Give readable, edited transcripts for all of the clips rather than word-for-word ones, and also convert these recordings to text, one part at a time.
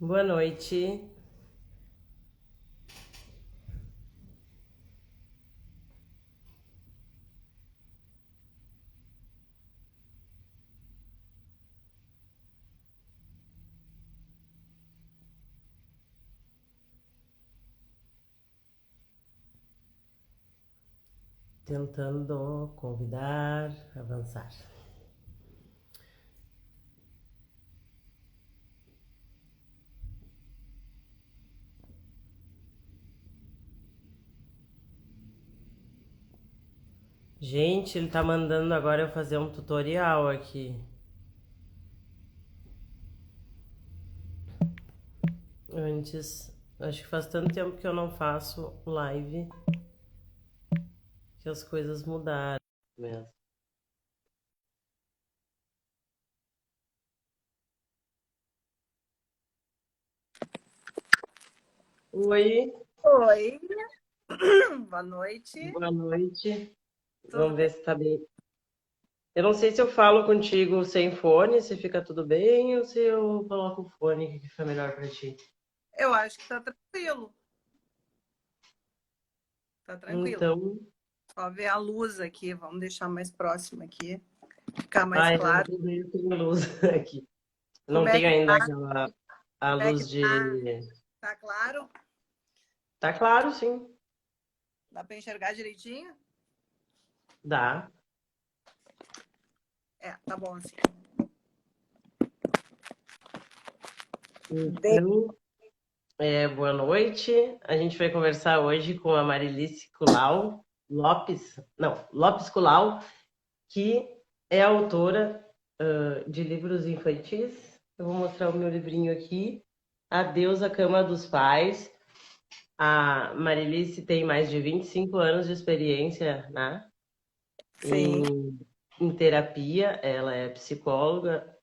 Boa noite. Tentando convidar, avançar. Gente, ele tá mandando agora eu fazer um tutorial aqui. Antes, acho que faz tanto tempo que eu não faço live que as coisas mudaram mesmo. Oi, Oi, boa noite. boa noite. Tudo Vamos ver bem? se tá bem. Eu não sei se eu falo contigo sem fone, se fica tudo bem, ou se eu coloco o fone que fica melhor pra ti. Eu acho que tá tranquilo. Tá tranquilo. Então, Só ver a luz aqui. Vamos deixar mais próximo aqui, ficar mais ai, eu claro. tenho luz aqui. Como Não é tenho que ainda tá? aquela a Como é que luz tá? de. Tá claro? Tá claro, sim. Dá para enxergar direitinho? Dá. É, tá bom assim. De... Então, boa noite. A gente vai conversar hoje com a Marilice Culau Lopes, não, Lopes Culau, que é autora de livros infantis. Eu vou mostrar o meu livrinho aqui. Adeus à Cama dos Pais. A Marilice tem mais de 25 anos de experiência, né, Sim. em terapia. Ela é psicóloga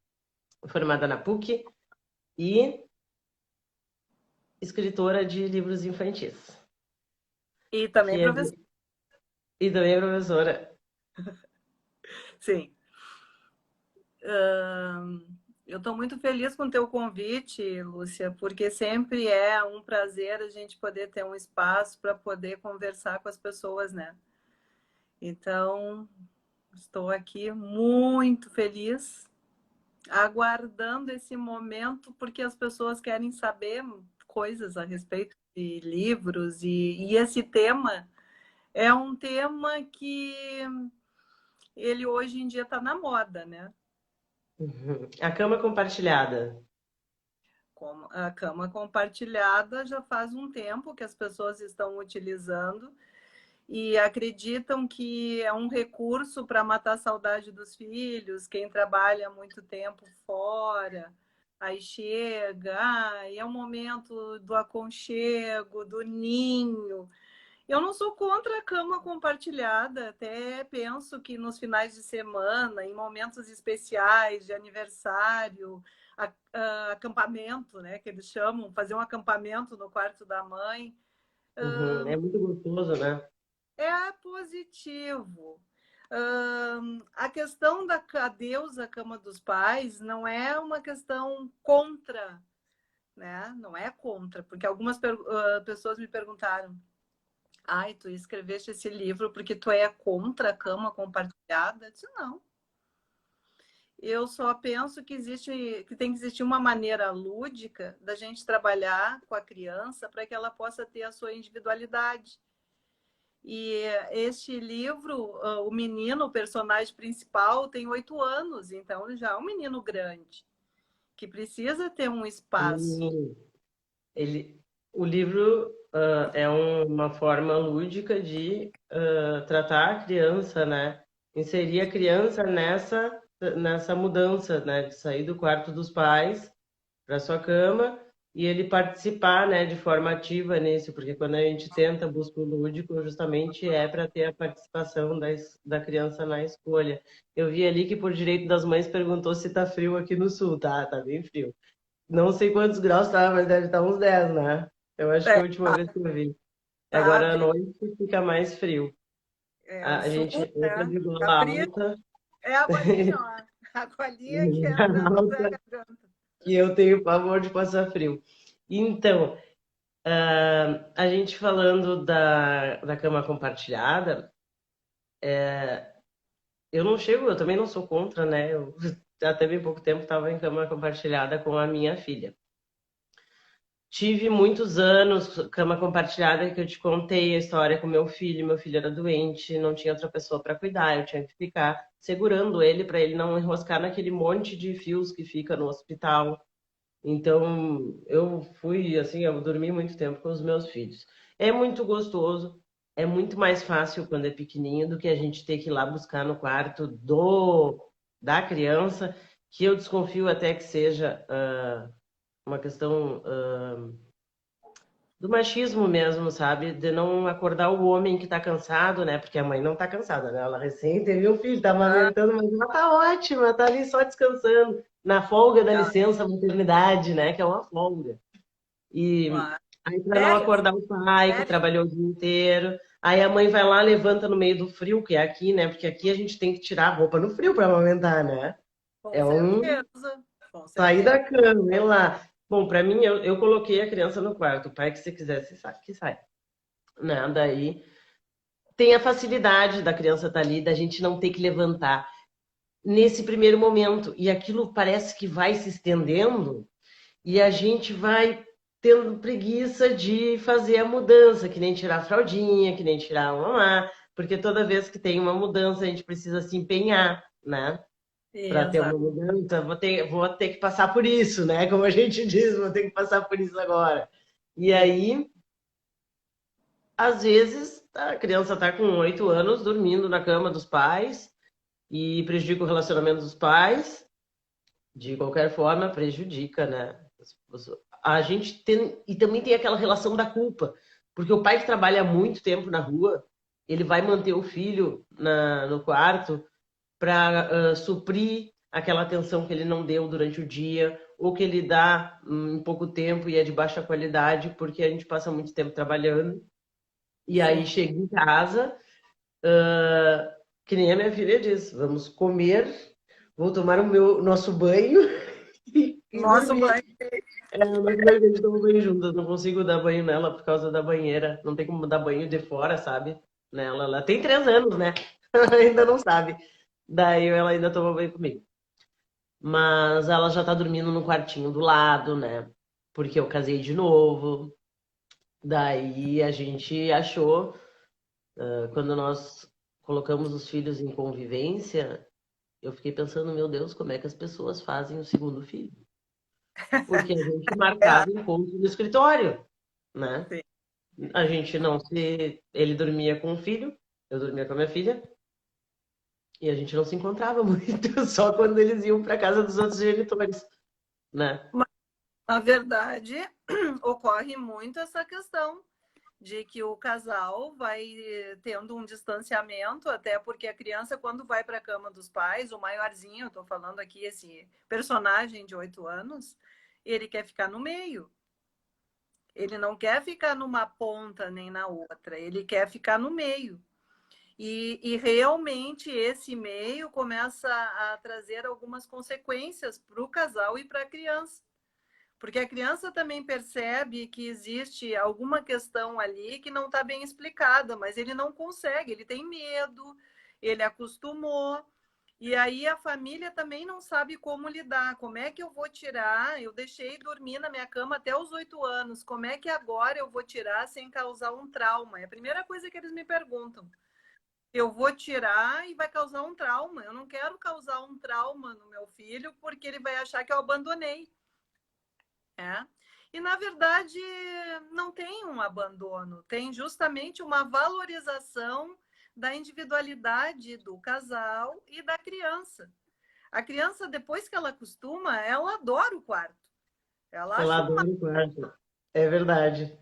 formada na PUC e escritora de livros infantis, E também que é, professor. e também é professora. Sim. Eu estou muito feliz com o teu convite, Lúcia, porque sempre é um prazer a gente poder ter um espaço para poder conversar com as pessoas, né? Então, estou aqui muito feliz, aguardando esse momento, porque as pessoas querem saber coisas a respeito de livros, e esse tema é um tema que ele hoje em dia está na moda, né? Uhum. A cama compartilhada. Como a cama compartilhada já faz um tempo que as pessoas estão utilizando e acreditam que é um recurso para matar a saudade dos filhos, quem trabalha muito tempo fora, aí chega, e é um momento do aconchego, do ninho. Eu não sou contra a cama compartilhada, até penso que nos finais de semana, em momentos especiais de aniversário, acampamento, né, que eles chamam, fazer um acampamento no quarto da mãe, Uhum. É muito gostoso, né? é positivo. A questão da adeus à cama dos pais não é uma questão contra, né? Não é contra, porque algumas pessoas me perguntaram: ai, tu escreveste esse livro porque tu é contra a cama compartilhada? Eu disse, não. Eu só penso que tem que existir uma maneira lúdica da gente trabalhar com a criança para que ela possa ter a sua individualidade. E este livro, o menino, o personagem principal, tem 8 anos, então ele já é um menino grande, que precisa ter um espaço. Sim. Ele, o livro é uma forma lúdica de tratar a criança, né? Inserir a criança nessa mudança, né? De sair do quarto dos pais para sua cama e ele participar, né, de forma ativa nisso, porque quando a gente tenta buscar o lúdico, justamente é para ter a participação da criança na escolha. Eu vi ali que por direito das mães perguntou se tá frio aqui no sul, tá? Tá bem frio. Não sei quantos graus tá, mas deve estar uns 10, né? Eu acho que É, a última vez que eu vi. tá Agora à bem, noite fica mais frio. o A sul, gente entra né? de Tá gola frio, alta, é a golinha, ó. A golinha que entra no pé alta da garganta. E eu tenho pavor de passar frio. Então, a gente falando da cama compartilhada, eu também não sou contra, né? Eu até bem pouco tempo estava em cama compartilhada com a minha filha. Tive muitos anos cama compartilhada que eu te contei a história com meu filho era doente, não tinha outra pessoa para cuidar, eu tinha que ficar segurando ele para ele não enroscar naquele monte de fios que fica no hospital. Então, eu fui assim, eu dormi muito tempo com os meus filhos. É muito gostoso, é muito mais fácil quando é pequenininho do que a gente ter que ir lá buscar no quarto do da criança, que eu desconfio até que seja uma questão do machismo mesmo, sabe? De não acordar o homem que tá cansado, né? Porque a mãe não tá cansada, né? Ela recém teve um filho, tá Ah, amamentando, mas ela tá ótima, tá ali só descansando, na folga da ela- licença maternidade, né? Que é uma folga. E ah, aí, para não férias, acordar o pai, que férias, trabalhou o dia inteiro, aí a mãe vai lá, levanta no meio do frio, que é aqui, né? Porque aqui a gente tem que tirar a roupa no frio para amamentar, né? com É um certeza, com sair certeza. da cama, vem lá. Bom, para mim, eu coloquei a criança no quarto. O pai que se quisesse, que sai. Né? Daí tem a facilidade da criança estar ali, da gente não ter que levantar nesse primeiro momento. E aquilo parece que vai se estendendo e a gente vai tendo preguiça de fazer a mudança, que nem tirar a fraldinha, que nem tirar a mamá, porque toda vez que tem uma mudança a gente precisa se empenhar, né? Para ter uma Exato. mudança, vou ter que passar por isso, né? Como a gente diz, vou ter que passar por isso agora. E aí às vezes, a criança está com 8 anos dormindo na cama dos pais e prejudica o relacionamento dos pais. De qualquer forma, prejudica, né? A gente tem. E também tem aquela relação da culpa. Porque o pai que trabalha muito tempo na rua, ele vai manter o filho no quarto para suprir aquela atenção que ele não deu durante o dia, ou que ele dá em pouco tempo e é de baixa qualidade, porque a gente passa muito tempo trabalhando. E aí Sim. chega em casa, que nem a minha filha diz, vamos comer, vou tomar nosso banho e Nosso dormir. banho. Nosso banho, a gente toma banho juntas, não consigo dar banho nela por causa da banheira, não tem como dar banho de fora, sabe? Nela, ela tem 3 anos, né? Ainda não sabe. Daí ela ainda toma banho comigo. Mas ela já tá dormindo no quartinho do lado, né? Porque eu casei de novo. Daí a gente achou quando nós colocamos os filhos em convivência, eu fiquei pensando, meu Deus, como é que as pessoas fazem o segundo filho? Porque a gente É, marcava encontro no escritório, né? sim. A gente não se. Ele dormia com o filho, eu dormia com a minha filha, e a gente não se encontrava muito, só quando eles iam para casa dos outros genitores, né? Mas, na verdade, ocorre muito essa questão de que o casal vai tendo um distanciamento, até porque a criança, quando vai para a cama dos pais, o maiorzinho, eu estou falando aqui, esse personagem de 8 anos, ele quer ficar no meio. Ele não quer ficar numa ponta nem na outra, ele quer ficar no meio. E realmente esse meio começa a trazer algumas consequências para o casal e para a criança. Porque a criança também percebe que existe alguma questão ali que não está bem explicada, mas ele não consegue, ele tem medo, ele acostumou. E aí a família também não sabe como lidar. Como é que eu vou tirar? Eu deixei dormir na minha cama até os 8 anos. Como é que agora eu vou tirar sem causar um trauma? É a primeira coisa que eles me perguntam. Eu vou tirar e vai causar um trauma. Eu não quero causar um trauma no meu filho porque ele vai achar que eu abandonei. É. E, na verdade, não tem um abandono, tem justamente uma valorização da individualidade do casal e da criança. A criança, depois que ela acostuma, ela adora o quarto. Ela Ela acha uma. adora o quarto. É verdade.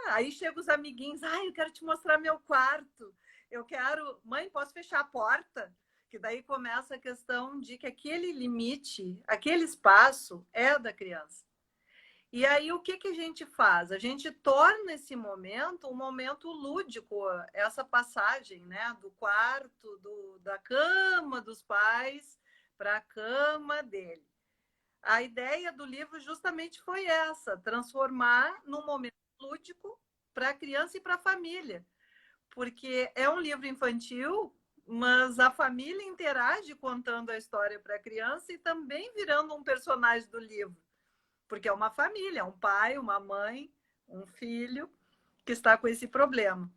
Aí chega os amiguinhos, eu quero te mostrar meu quarto. Eu quero, mãe, posso fechar a porta? Que daí começa a questão de que aquele limite, aquele espaço é da criança. E aí, o que, que a gente faz? A gente torna esse momento um momento lúdico, essa passagem, né? Do quarto, da cama dos pais para a cama dele. A ideia do livro justamente foi essa, transformar num momento lúdico para a criança e para a família. Porque é um livro infantil, mas a família interage contando a história para a criança e também virando um personagem do livro. Porque é uma família, um pai, uma mãe, um filho que está com esse problema.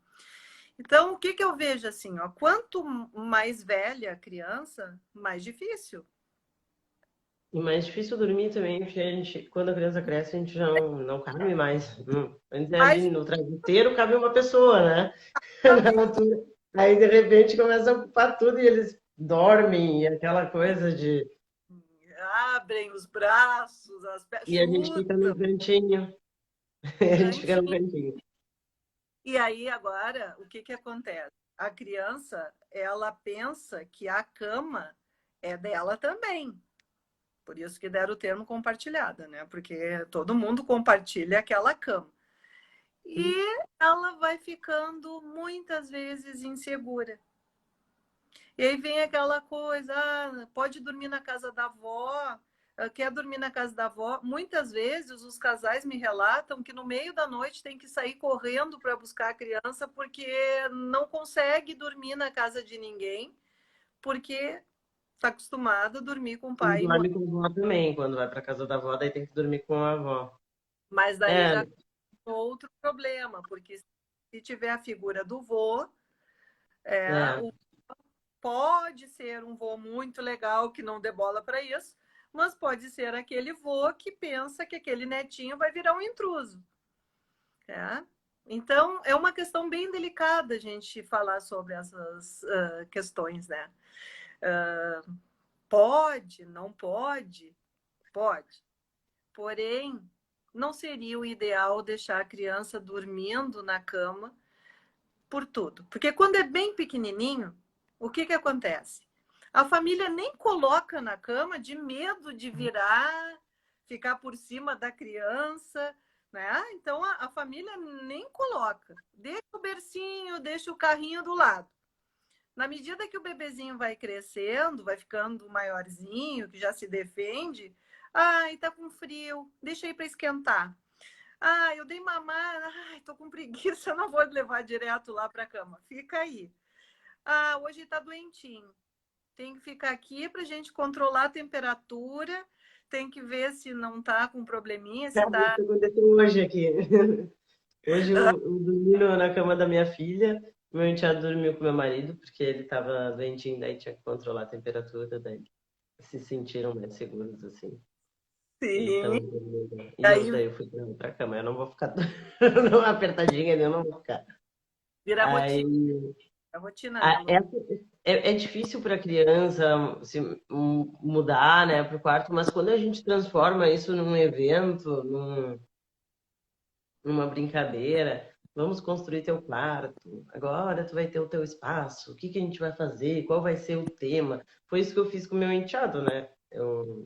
Então, o que eu vejo assim, ó, quanto mais velha a criança, mais difícil. E mais difícil dormir também, porque quando a criança cresce, a gente já não cabe mais. Antes Mais ali no travesseiro cabe uma pessoa, né? Na altura. Aí, de repente, começa a ocupar tudo e eles dormem, e aquela coisa de. abrem os braços, as pernas, E a gente fica no chutam, cantinho. A gente fica no cantinho. cantinho. E aí, agora, o que acontece? A criança, ela pensa que a cama é dela também. Por isso que deram o termo compartilhada, né? Porque todo mundo compartilha aquela cama. E ela vai ficando muitas vezes insegura. E aí vem aquela coisa, pode dormir na casa da avó, quer dormir na casa da avó. Muitas vezes os casais me relatam que no meio da noite tem que sair correndo para buscar a criança porque não consegue dormir na casa de ninguém, porque está acostumado a dormir com o E pai e mãe. dorme com a avó também. Quando vai para casa da avó, daí tem que dormir com a avó. Mas daí É, já tem outro problema, porque se tiver a figura do vô, é. o pode ser um vô muito legal que não dê bola para isso, mas pode ser aquele vô que pensa que aquele netinho vai virar um intruso. Né? Então, é uma questão bem delicada a gente falar sobre essas questões, né? Pode, não pode? Pode. Porém, não seria o ideal deixar a criança dormindo na cama por tudo. Porque quando é bem pequenininho, o que acontece? A família nem coloca na cama de medo de virar, ficar por cima da criança, né? Então a família nem coloca. Deixa o bercinho, deixa o carrinho do lado. Na medida que o bebezinho vai crescendo, vai ficando maiorzinho, que já se defende, ai, tá com frio, deixa aí para esquentar. Ah, eu dei mamar, ai, tô com preguiça, não vou levar direto lá para a cama. Fica aí. Ah, hoje tá doentinho. Tem que ficar aqui para a gente controlar a temperatura, tem que ver se não tá com probleminha, se Cara, tá. isso aconteceu hoje aqui. Hoje eu dormi na cama da minha filha, meu enteado dormiu com meu marido, porque ele estava doentinho, daí tinha que controlar a temperatura, daí se sentiram mais seguros, assim. Sim. Então, dormiram. E Aí daí eu fui pra cama, eu não vou ficar não, apertadinha, eu não vou ficar. vira Aí, rotina, é rotina, né, Lu? é difícil para a criança se mudar, né, para o quarto, mas quando a gente transforma isso num evento, numa brincadeira, vamos construir teu quarto, agora tu vai ter o teu espaço, o que que a gente vai fazer, qual vai ser o tema. Foi isso que eu fiz com o meu enteado, né?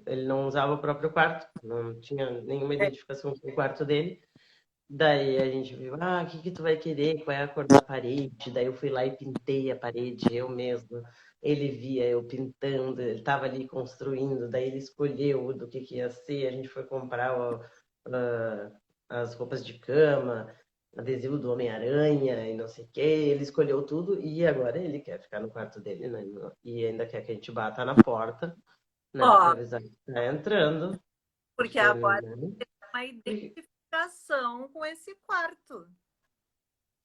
Ele não usava o próprio quarto, não tinha nenhuma É, identificação com o quarto dele. Daí a gente viu, o que que tu vai querer, qual é a cor da parede? Daí eu fui lá e pintei a parede eu mesma. Ele via eu pintando, ele estava ali construindo, daí ele escolheu do que ia ser, a gente foi comprar as roupas de cama, adesivo do Homem-Aranha e não sei o que, ele escolheu tudo e agora ele quer ficar no quarto dele, né? E ainda quer que a gente bata na porta, né, para ó, avisar que tá entrando, porque porque, agora né, tem uma identificação com esse quarto.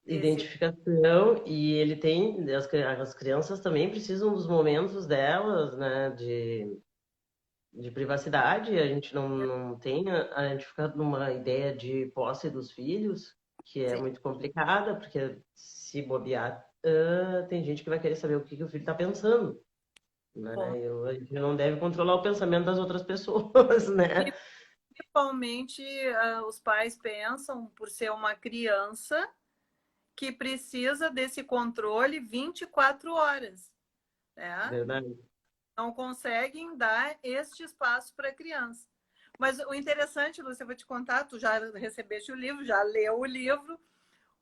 Esse identificação e ele tem as crianças também precisam dos momentos delas, né, de privacidade. A gente não tem a gente fica numa ideia de posse dos filhos que é sim, muito complicada porque se bobear tem gente que vai querer saber o que o filho está pensando, com- né? A gente não deve controlar o pensamento das outras pessoas, né? principalmente os pais pensam por ser uma criança que precisa desse controle 24 horas, né? Verdade. Não conseguem dar este espaço para a criança. Mas o interessante, Lúcia, eu vou te contar, tu já recebeste o livro, já leu o livro,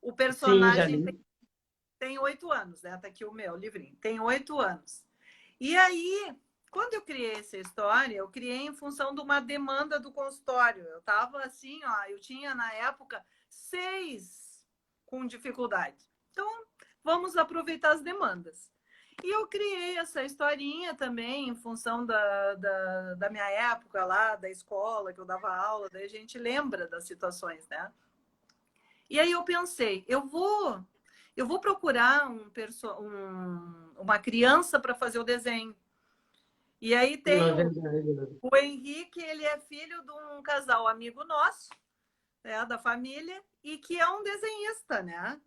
o Sim, já personagem li. tem 8 anos, né? Tá aqui o meu livrinho, tem 8 anos. E aí, quando eu criei essa história, eu criei em função de uma demanda do consultório. Eu estava assim, ó, eu tinha na época 6 com dificuldade. Então, vamos aproveitar as demandas. E eu criei essa historinha também em função da minha época lá, da escola, que eu dava aula, daí a gente lembra das situações, né? E aí eu pensei, eu vou procurar uma criança para fazer o desenho. E aí Não tem é verdade, né? o Henrique, ele é filho de um casal amigo nosso, né, da família, e que é um desenhista, né?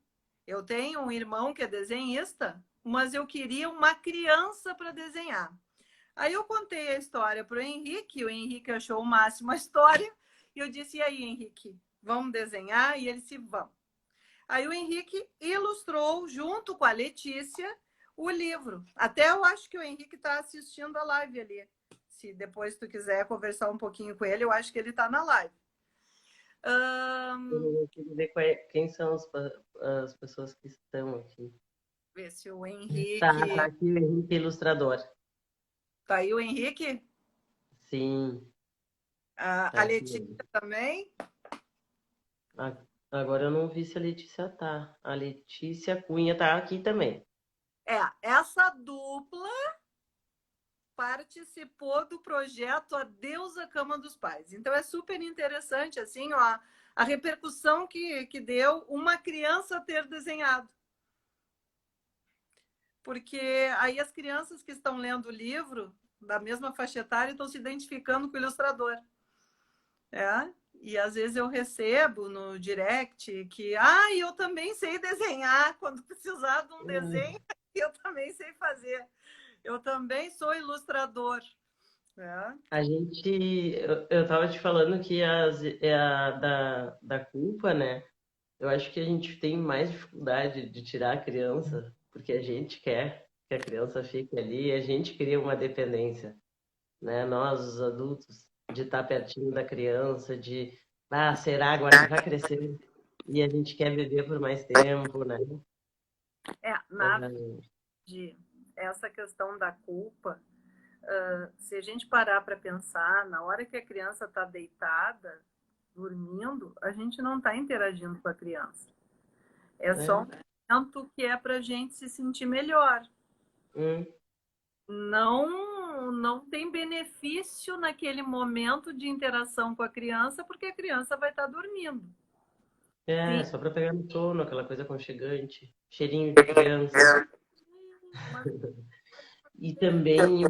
Eu tenho um irmão que é desenhista, mas eu queria uma criança para desenhar. Aí eu contei a história para o Henrique achou o máximo a história, e eu disse, e aí, Henrique, vamos desenhar? E ele disse, vamos. Aí o Henrique ilustrou, junto com a Letícia, o livro. Até eu acho que o Henrique está assistindo a live ali. Se depois tu quiser conversar um pouquinho com ele, eu acho que ele está na live. Eu não consigo ver quem são as pessoas que estão aqui. Ver se o Tá Henrique. aqui o Henrique Ilustrador. Tá aí o Henrique? Sim, A tá aqui. Letícia também? Agora eu não vi se a Letícia tá. A Letícia Cunha tá aqui também. Essa dupla participou do projeto Adeus à Cama dos Pais. Então é super interessante assim, ó, a repercussão que deu uma criança ter desenhado. Porque aí as crianças que estão lendo o livro, da mesma faixa etária, estão se identificando com o ilustrador. E às vezes eu recebo no direct que eu também sei desenhar, quando precisar de um desenho, eu também sei fazer. Eu também sou ilustrador. A gente, eu tava te falando que da culpa, né? Eu acho que a gente tem mais dificuldade de tirar a criança, porque a gente quer que a criança fique ali e a gente cria uma dependência, né? Nós, os adultos, de estar pertinho da criança, será agora que vai crescer e a gente quer viver por mais tempo, né? Na verdade, essa questão da culpa, se a gente parar para pensar, na hora que a criança está deitada, dormindo, a gente não está interagindo com a criança. É só um momento que é para a gente se sentir melhor. Não tem benefício naquele momento de interação com a criança, porque a criança vai estar dormindo. Sim. Só para pegar no sono, aquela coisa aconchegante, cheirinho de criança. E também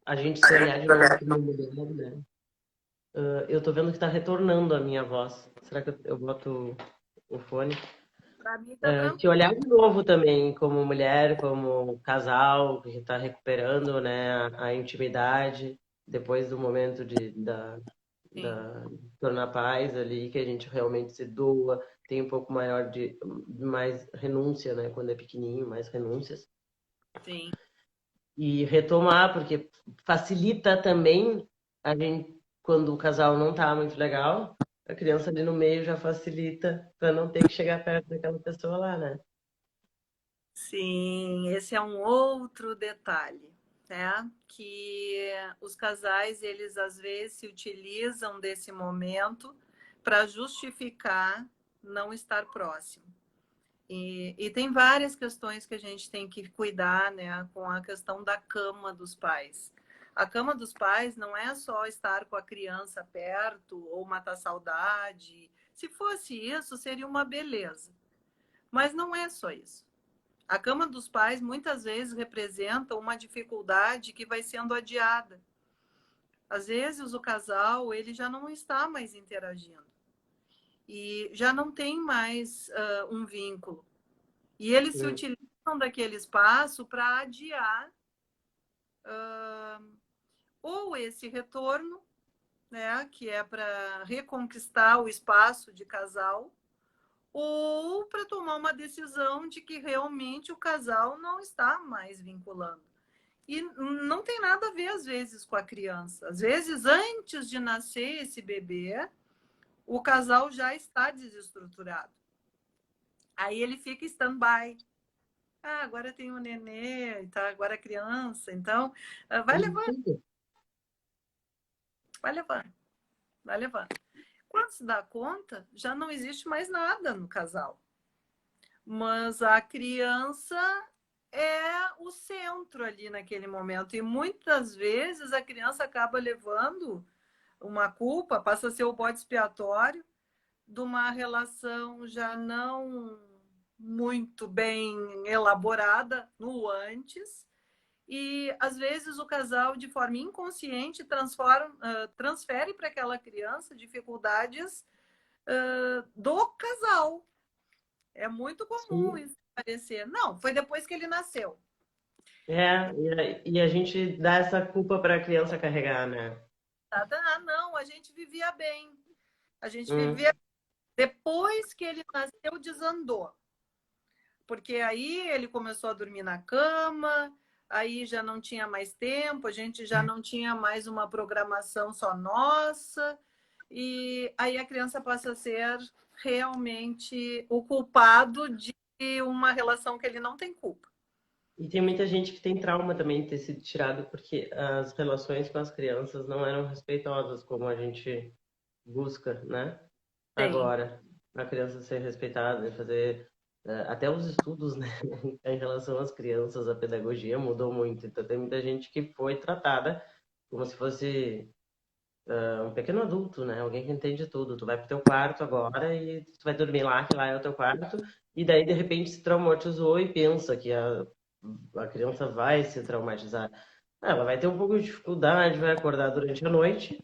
a gente se olhar de novo como mulher, né? Eu tô vendo que tá retornando a minha voz. Será que eu boto o fone? Para mim tá tranquilo. Se olhar de novo também como mulher, como casal, que está recuperando, né, a intimidade depois do momento da tornar paz ali, que a gente realmente se doa, tem um pouco maior de mais renúncia, né, quando é pequenininho, mais renúncias. Sim. E retomar, porque facilita também a gente, quando o casal não tá muito legal, a criança ali no meio já facilita para não ter que chegar perto daquela pessoa lá, né? Sim, esse é um outro detalhe, né? Que os casais, eles às vezes se utilizam desse momento para justificar não estar próximo. E tem várias questões que a gente tem que cuidar, né, com a questão da cama dos pais. A cama dos pais não é só estar com a criança perto ou matar saudade. Se fosse isso, seria uma beleza. Mas não é só isso. A cama dos pais muitas vezes representa uma dificuldade que vai sendo adiada. Às vezes o casal ele já não está mais interagindo e já não tem mais um vínculo. E eles se utilizam daquele espaço para adiar ou esse retorno, né, que é para reconquistar o espaço de casal, ou para tomar uma decisão de que realmente o casal não está mais vinculando. E não tem nada a ver, às vezes, com a criança. Às vezes, antes de nascer esse bebê, o casal já está desestruturado. Aí ele fica stand-by. Ah, agora tem o nenê, tá? Agora a criança. Então, vai levando, Isso. vai levando, vai levando. Quando se dá conta, já não existe mais nada no casal. Mas a criança é o centro ali naquele momento. E muitas vezes a criança acaba levando uma culpa, passa a ser o bode expiatório de uma relação já não muito bem elaborada no antes. E às vezes o casal, de forma inconsciente, transfere para aquela criança dificuldades do casal. É muito comum Sim. isso aparecer. Não, foi depois que ele nasceu. É, e a gente dá essa culpa para a criança carregar, né? Ah, não, a gente vivia bem. A gente vivia. Hum. Depois que ele nasceu, desandou. Porque aí ele começou a dormir na cama, aí já não tinha mais tempo, a gente já não tinha mais uma programação só nossa, e aí a criança passa a ser realmente o culpado de uma relação que ele não tem culpa. E tem muita gente que tem trauma também de ter sido tirado porque as relações com as crianças não eram respeitosas como a gente busca, né? Tem. Agora, a criança ser respeitada e fazer até os estudos, né, em relação às crianças, a pedagogia mudou muito. Então tem muita gente que foi tratada como se fosse um pequeno adulto, né? Alguém que entende tudo. Tu vai pro teu quarto agora e tu vai dormir lá, que lá é o teu quarto, e daí de repente se traumatizou e pensa que a criança vai se traumatizar. Ela vai ter um pouco de dificuldade, vai acordar durante a noite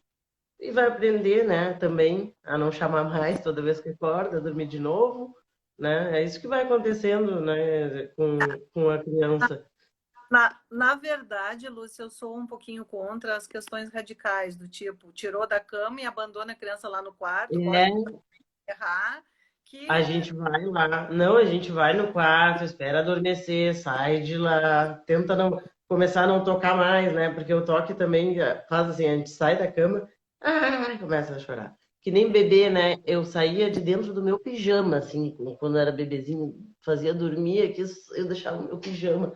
e vai aprender, né, também a não chamar mais toda vez que acorda, dormir de novo, né? É isso que vai acontecendo, né, com a criança. Na verdade, Lúcia, eu sou um pouquinho contra as questões radicais, do tipo, tirou da cama e abandona a criança lá no quarto, bota É, pra errar, que a gente vai lá, não, a gente vai no quarto, espera adormecer, sai de lá, tenta não começar a não tocar mais, né? Porque o toque também faz assim, a gente sai da cama, começa a chorar. Que nem bebê, né? Eu saía de dentro do meu pijama, assim, quando era bebezinho, fazia dormir aqui, eu deixava o meu pijama.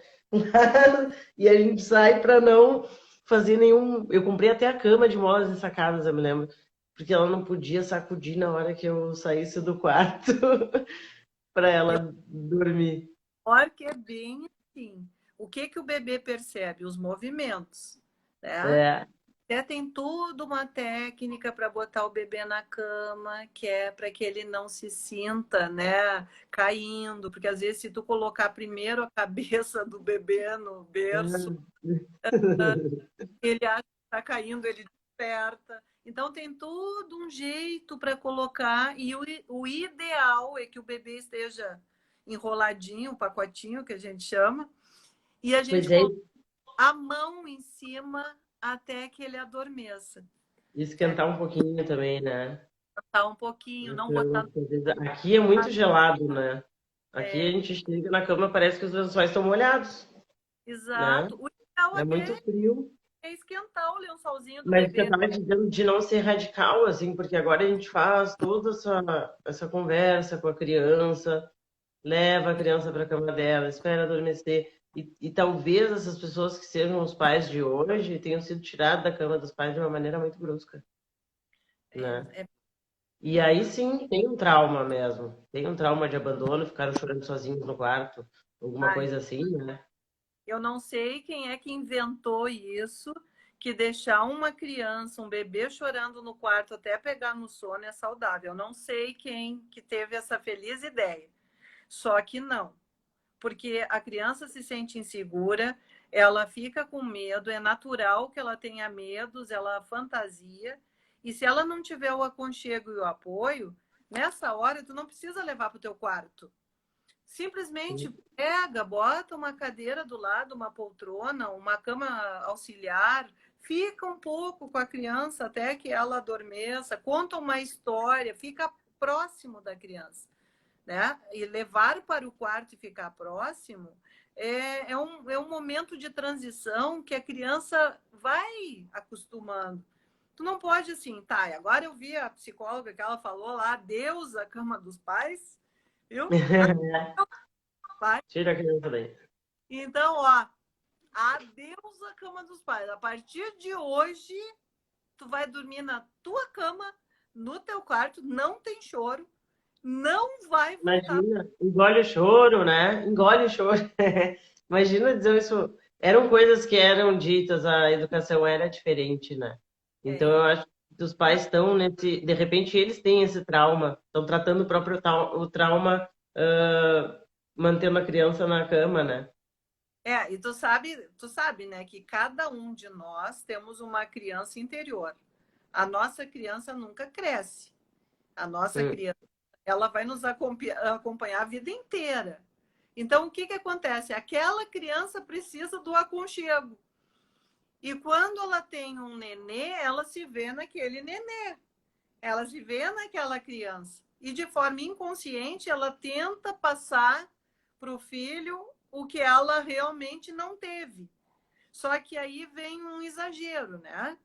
E a gente sai para não fazer nenhum. Eu comprei até a cama de molas ensacadas, eu me lembro, porque ela não podia sacudir na hora que eu saísse do quarto para ela dormir. pior que é bem assim. O que que o bebê percebe? Os movimentos, né? É, Até tem tudo uma técnica para botar o bebê na cama, que é para que ele não se sinta, né, caindo, porque às vezes se tu colocar primeiro a cabeça do bebê no berço, ele acha que está caindo, ele desperta. Então tem todo um jeito para colocar e o ideal é que o bebê esteja enroladinho, um pacotinho que a gente chama, e a gente pois é, coloca a mão em cima até que ele adormeça. É, esquentar um pouquinho também, né? botar um pouquinho, não botar. Então, aqui é muito gelado, né? Aqui a É, gente chega na cama, parece que os lençóis estão molhados, né? exato. O ideal É muito até frio. é esquentar o lençolzinho do Mas que eu bebê. estava dizendo de não ser radical, assim, porque agora a gente faz toda essa conversa com a criança, leva a criança para a cama dela, espera adormecer. E talvez essas pessoas que sejam os pais de hoje tenham sido tirados da cama dos pais de uma maneira muito brusca, É, né? é, E aí sim, tem um trauma mesmo. Tem um trauma de abandono, ficaram chorando sozinhos no quarto, alguma ai, coisa assim, né? eu não sei quem é que inventou isso, que deixar uma criança, um bebê chorando no quarto até pegar no sono é saudável. Eu não sei quem que teve essa feliz ideia. Só que não, porque a criança se sente insegura, ela fica com medo, é natural que ela tenha medos, ela fantasia, e se ela não tiver o aconchego e o apoio, nessa hora tu não precisa levar para o teu quarto. Simplesmente Sim. pega, bota uma cadeira do lado, uma poltrona, uma cama auxiliar, fica um pouco com a criança até que ela adormeça, conta uma história, fica próximo da criança, né? E levar para o quarto e ficar próximo é um momento de transição que a criança vai acostumando. Tu não pode assim, tá, agora eu vi a psicóloga que ela falou lá, Deus, a cama dos pais, viu? Vai? Tira a criança daí. Então, ó, adeus a cama dos pais. A partir de hoje, tu vai dormir na tua cama, no teu quarto, não tem choro, não vai voltar. Imagina, engole o choro, né? Engole o choro. Imagina dizer isso. Eram coisas que eram ditas, a educação era diferente, né? Então eu É, acho que os pais estão nesse. De repente eles têm esse trauma, estão tratando o próprio o trauma, mantendo a criança na cama, né? e tu sabe, né, que cada um de nós temos uma criança interior. A nossa criança nunca cresce. A nossa Hum, criança, ela vai nos acompanhar a vida inteira. Então, o que que acontece? Aquela criança precisa do aconchego. E quando ela tem um nenê, ela se vê naquele nenê. Ela se vê naquela criança. E de forma inconsciente, ela tenta passar para o filho o que ela realmente não teve. Só que aí vem um exagero, né?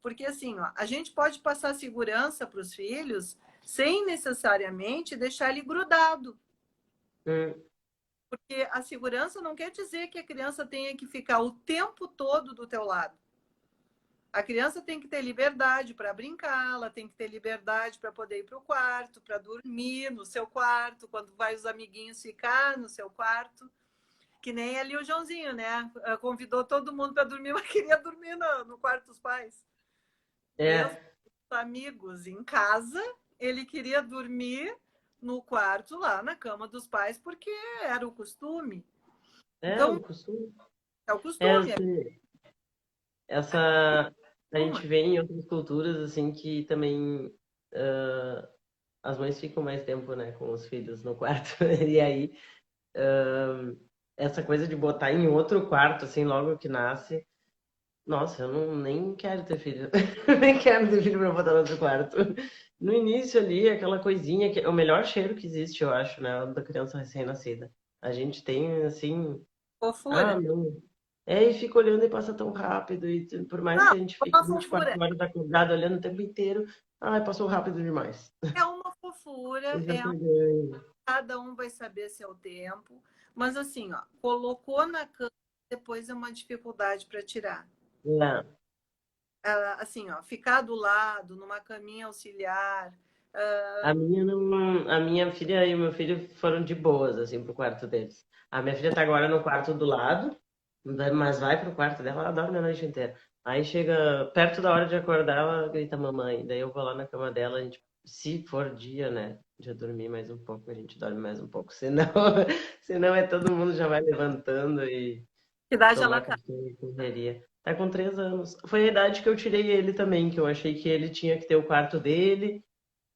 Porque assim, ó, a gente pode passar segurança para os filhos sem necessariamente deixar ele grudado. hum. Porque a segurança não quer dizer que a criança tenha que ficar o tempo todo do teu lado. A criança tem que ter liberdade para brincar, ela tem que ter liberdade para poder ir para o quarto, para dormir no seu quarto, quando vai os amiguinhos ficar no seu quarto. Que nem ali o Joãozinho, né? Convidou todo mundo para dormir, mas queria dormir no quarto dos pais. Mesmo É, com os amigos em casa, ele queria dormir no quarto, lá na cama dos pais, porque era o costume. o Então, costume. é o É, costume, é essa a uma. gente vê em outras culturas assim que também as mães ficam mais tempo, né, com os filhos no quarto. E aí essa coisa de botar em outro quarto assim logo que nasce, nossa, eu não nem quero ter filho. Nem quero ter filho para botar no outro quarto. No início ali, aquela coisinha que é o melhor cheiro que existe, eu acho, né, da criança recém-nascida. A gente tem assim, Fofura. ah, não. É, e fica olhando e passa tão rápido. E por mais Não, que a gente fique uma 24 fofura. horas acordado olhando o tempo inteiro, ai, passou rápido demais. É uma fofura, E já perdeu. cada um vai saber seu tempo. Mas assim, ó, colocou na cama, depois é uma dificuldade para tirar. Não. Assim, ó, ficar do lado, numa caminha auxiliar. A minha não, a minha filha e o meu filho foram de boas, assim, pro quarto deles. A minha filha tá agora no quarto do lado, mas vai pro quarto dela, ela dorme a noite inteira. Aí chega perto da hora de acordar, ela grita mamãe. Daí eu vou lá na cama dela, a gente, se for dia, né, de dormir mais um pouco, a gente dorme mais um pouco. Senão, senão é todo mundo já vai levantando e Que idade tomar ela tá? café e correria. Tá com 3 anos. Foi a idade que eu tirei ele também, que eu achei que ele tinha que ter o quarto dele.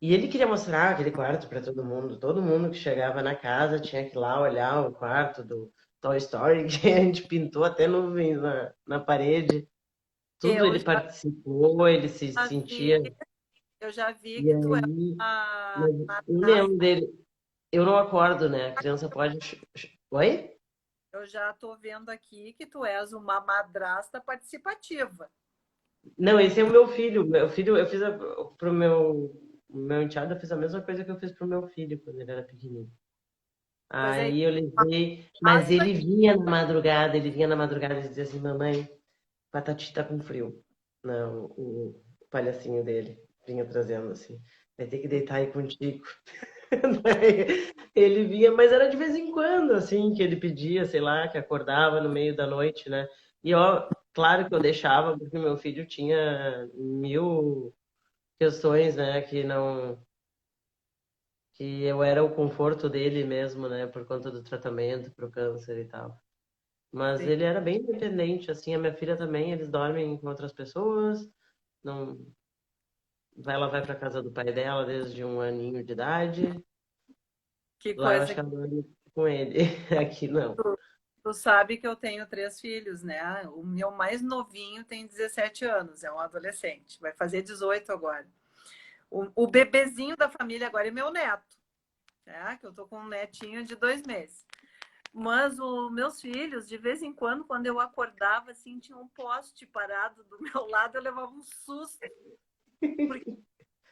E ele queria mostrar aquele quarto para todo mundo. Todo mundo que chegava na casa tinha que ir lá olhar o quarto do Toy Story, que a gente pintou até nuvens na parede. Tudo Eu ele já participou, ele se vi, sentia. eu já vi E que tu é aí, uma mas eu madrasta. lembro dele. Eu não acordo, né? A criança pode. Oi? Eu já tô vendo aqui que tu és uma madrasta participativa. Não, esse é o meu filho. Meu filho, eu fiz pro meu enteado, eu fiz a mesma coisa que eu fiz pro meu filho quando ele era pequenininho. Pois é, Aí eu levei, mas basta. ele vinha na madrugada e dizia assim, mamãe, Patati tá com frio. Não, o palhacinho dele vinha trazendo assim, vai ter que deitar aí contigo. Daí ele vinha, mas era de vez em quando, assim, que ele pedia, sei lá, que acordava no meio da noite, né? E ó, claro que eu deixava, porque meu filho tinha mil questões, né, que eu era o conforto dele mesmo, né, por conta do tratamento pro câncer e tal. Mas Sim. ele era bem independente, assim, a minha filha também, eles dormem com outras pessoas, não, ela vai para casa do pai dela desde 1 aninho de idade, Que lá eu coisa acho que que ela dorme com ele, aqui não. tu sabe que eu tenho 3 filhos, né? O meu mais novinho tem 17 anos, é um adolescente, vai fazer 18 agora. O bebezinho da família agora é meu neto, né? Que eu tô com um netinho de 2 meses. Mas os meus filhos, de vez em quando eu acordava, assim, tinha um poste parado do meu lado, eu levava um susto, porque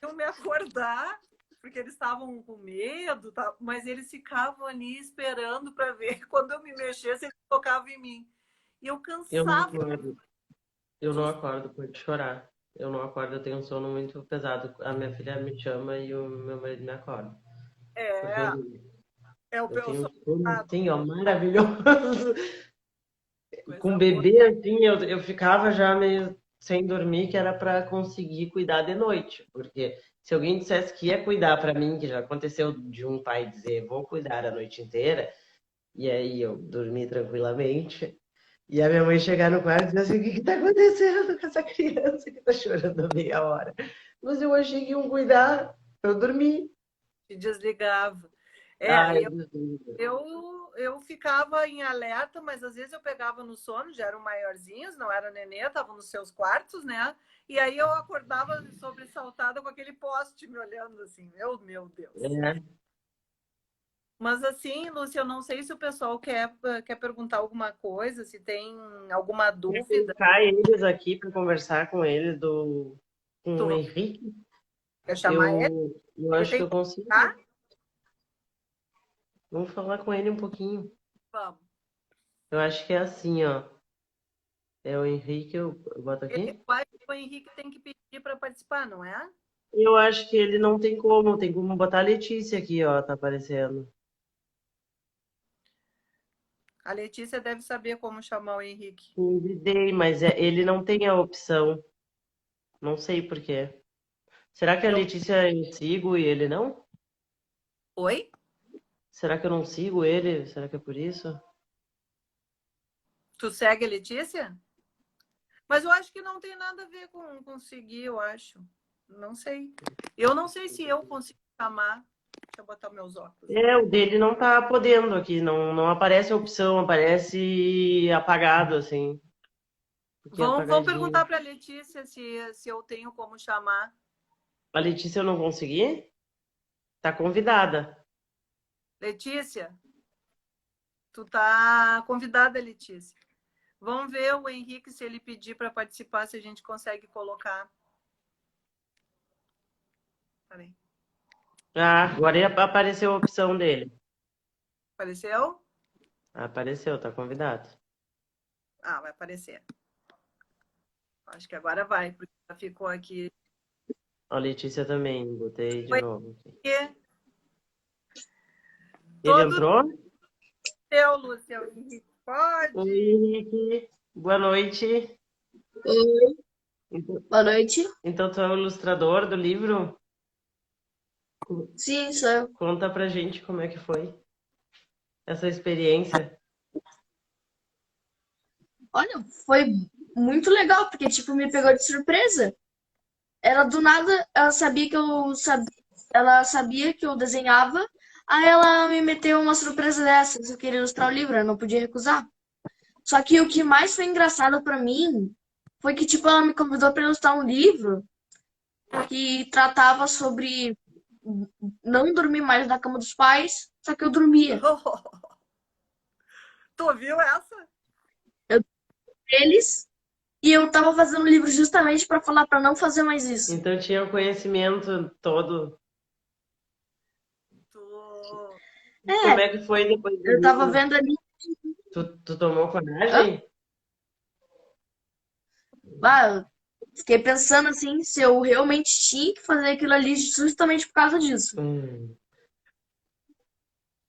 eu me acordar. porque eles estavam com medo, tá? Mas eles ficavam ali esperando para ver quando eu me mexesse, eles tocavam em mim. E eu Eu não cansava. acordo. Eu não acordo por chorar. Eu não acordo, eu tenho um sono muito pesado. A minha filha me chama e o meu marido me acorda. Porque É, eu eu tenho um sou sono cansada, assim, ó, maravilhoso. Com coisa boa. bebê, assim, eu ficava já meio sem dormir, que era para conseguir cuidar de noite. Porque se alguém dissesse que ia cuidar para mim, que já aconteceu de um pai dizer, vou cuidar a noite inteira, e aí eu dormi tranquilamente. E a minha mãe chegar no quarto e dizer assim, o que que tá acontecendo com essa criança que tá chorando há meia hora? Mas eu achei que iam cuidar, eu dormi. Te desligava. É, Ai, eu ficava em alerta, mas às vezes eu pegava no sono, já eram maiorzinhos, não era nenê, estavam nos seus quartos, né? E aí eu acordava sobressaltada com aquele poste me olhando assim, meu Deus. é, Mas assim, Lúcia, eu não sei se o pessoal quer perguntar alguma coisa, se tem alguma quer dúvida. colocar eles aqui para conversar com eles com o Tu Henrique, quer chamar ele? eu Ele acho que tem eu que consigo. ficar? Vamos falar com ele um pouquinho. Vamos. Eu acho que é assim, ó. É o Henrique, eu boto aqui? Eu acho que o Henrique tem que pedir para participar, não é? Eu acho que ele não tem como botar a Letícia aqui, ó, tá aparecendo. A Letícia deve saber como chamar o Henrique. Convidei, mas ele não tem a opção. Não sei por quê. Será que a Eu... Letícia eu sigo e ele não? Oi? Será que eu não sigo ele? Será que é por isso? Tu segue a Letícia? Mas eu acho que não tem nada a ver com seguir, eu acho. Não sei. Eu não sei se eu consigo chamar. Deixa eu botar meus óculos É, aqui. o dele não tá podendo aqui, não aparece a opção, aparece apagado, assim. Um pouquinho Vão apagadinho. perguntar para a Letícia se eu tenho como chamar. A Letícia eu não consegui? Tá convidada. Letícia, tu tá convidada, Letícia. Vamos ver o Henrique, se ele pedir para participar, se a gente consegue colocar. Peraí. Ah, agora apareceu a opção dele. Apareceu? Apareceu, tá convidado. Ah, vai aparecer. Acho que agora vai, porque já ficou aqui. A Letícia também, botei de Oi, novo aqui. Ele todo entrou? teu, Lúcia. Henrique, Oi, pode? Henrique. Boa noite. Oi, Então, boa noite. então tu é o ilustrador do livro? Sim, sou eu. Conta pra gente como é que foi essa experiência. Olha, foi muito legal, porque, tipo, me pegou de surpresa. Ela, do nada, ela sabia que eu desenhava, aí ela me meteu uma surpresa dessas. Eu queria ilustrar o livro, eu não podia recusar. Só que o que mais foi engraçado pra mim foi que, tipo, ela me convidou para ilustrar um livro que tratava sobre não dormir mais na cama dos pais, só que eu dormia. Tu ouviu essa? Eles E eu tava fazendo o livro justamente pra falar pra não fazer mais isso. Então tinha o conhecimento todo. Tu... Como É, é que foi depois do eu tava livro? vendo ali, Tu tomou hã? coragem? Eu fiquei pensando assim, se eu realmente tinha que fazer aquilo ali justamente por causa disso. Hum,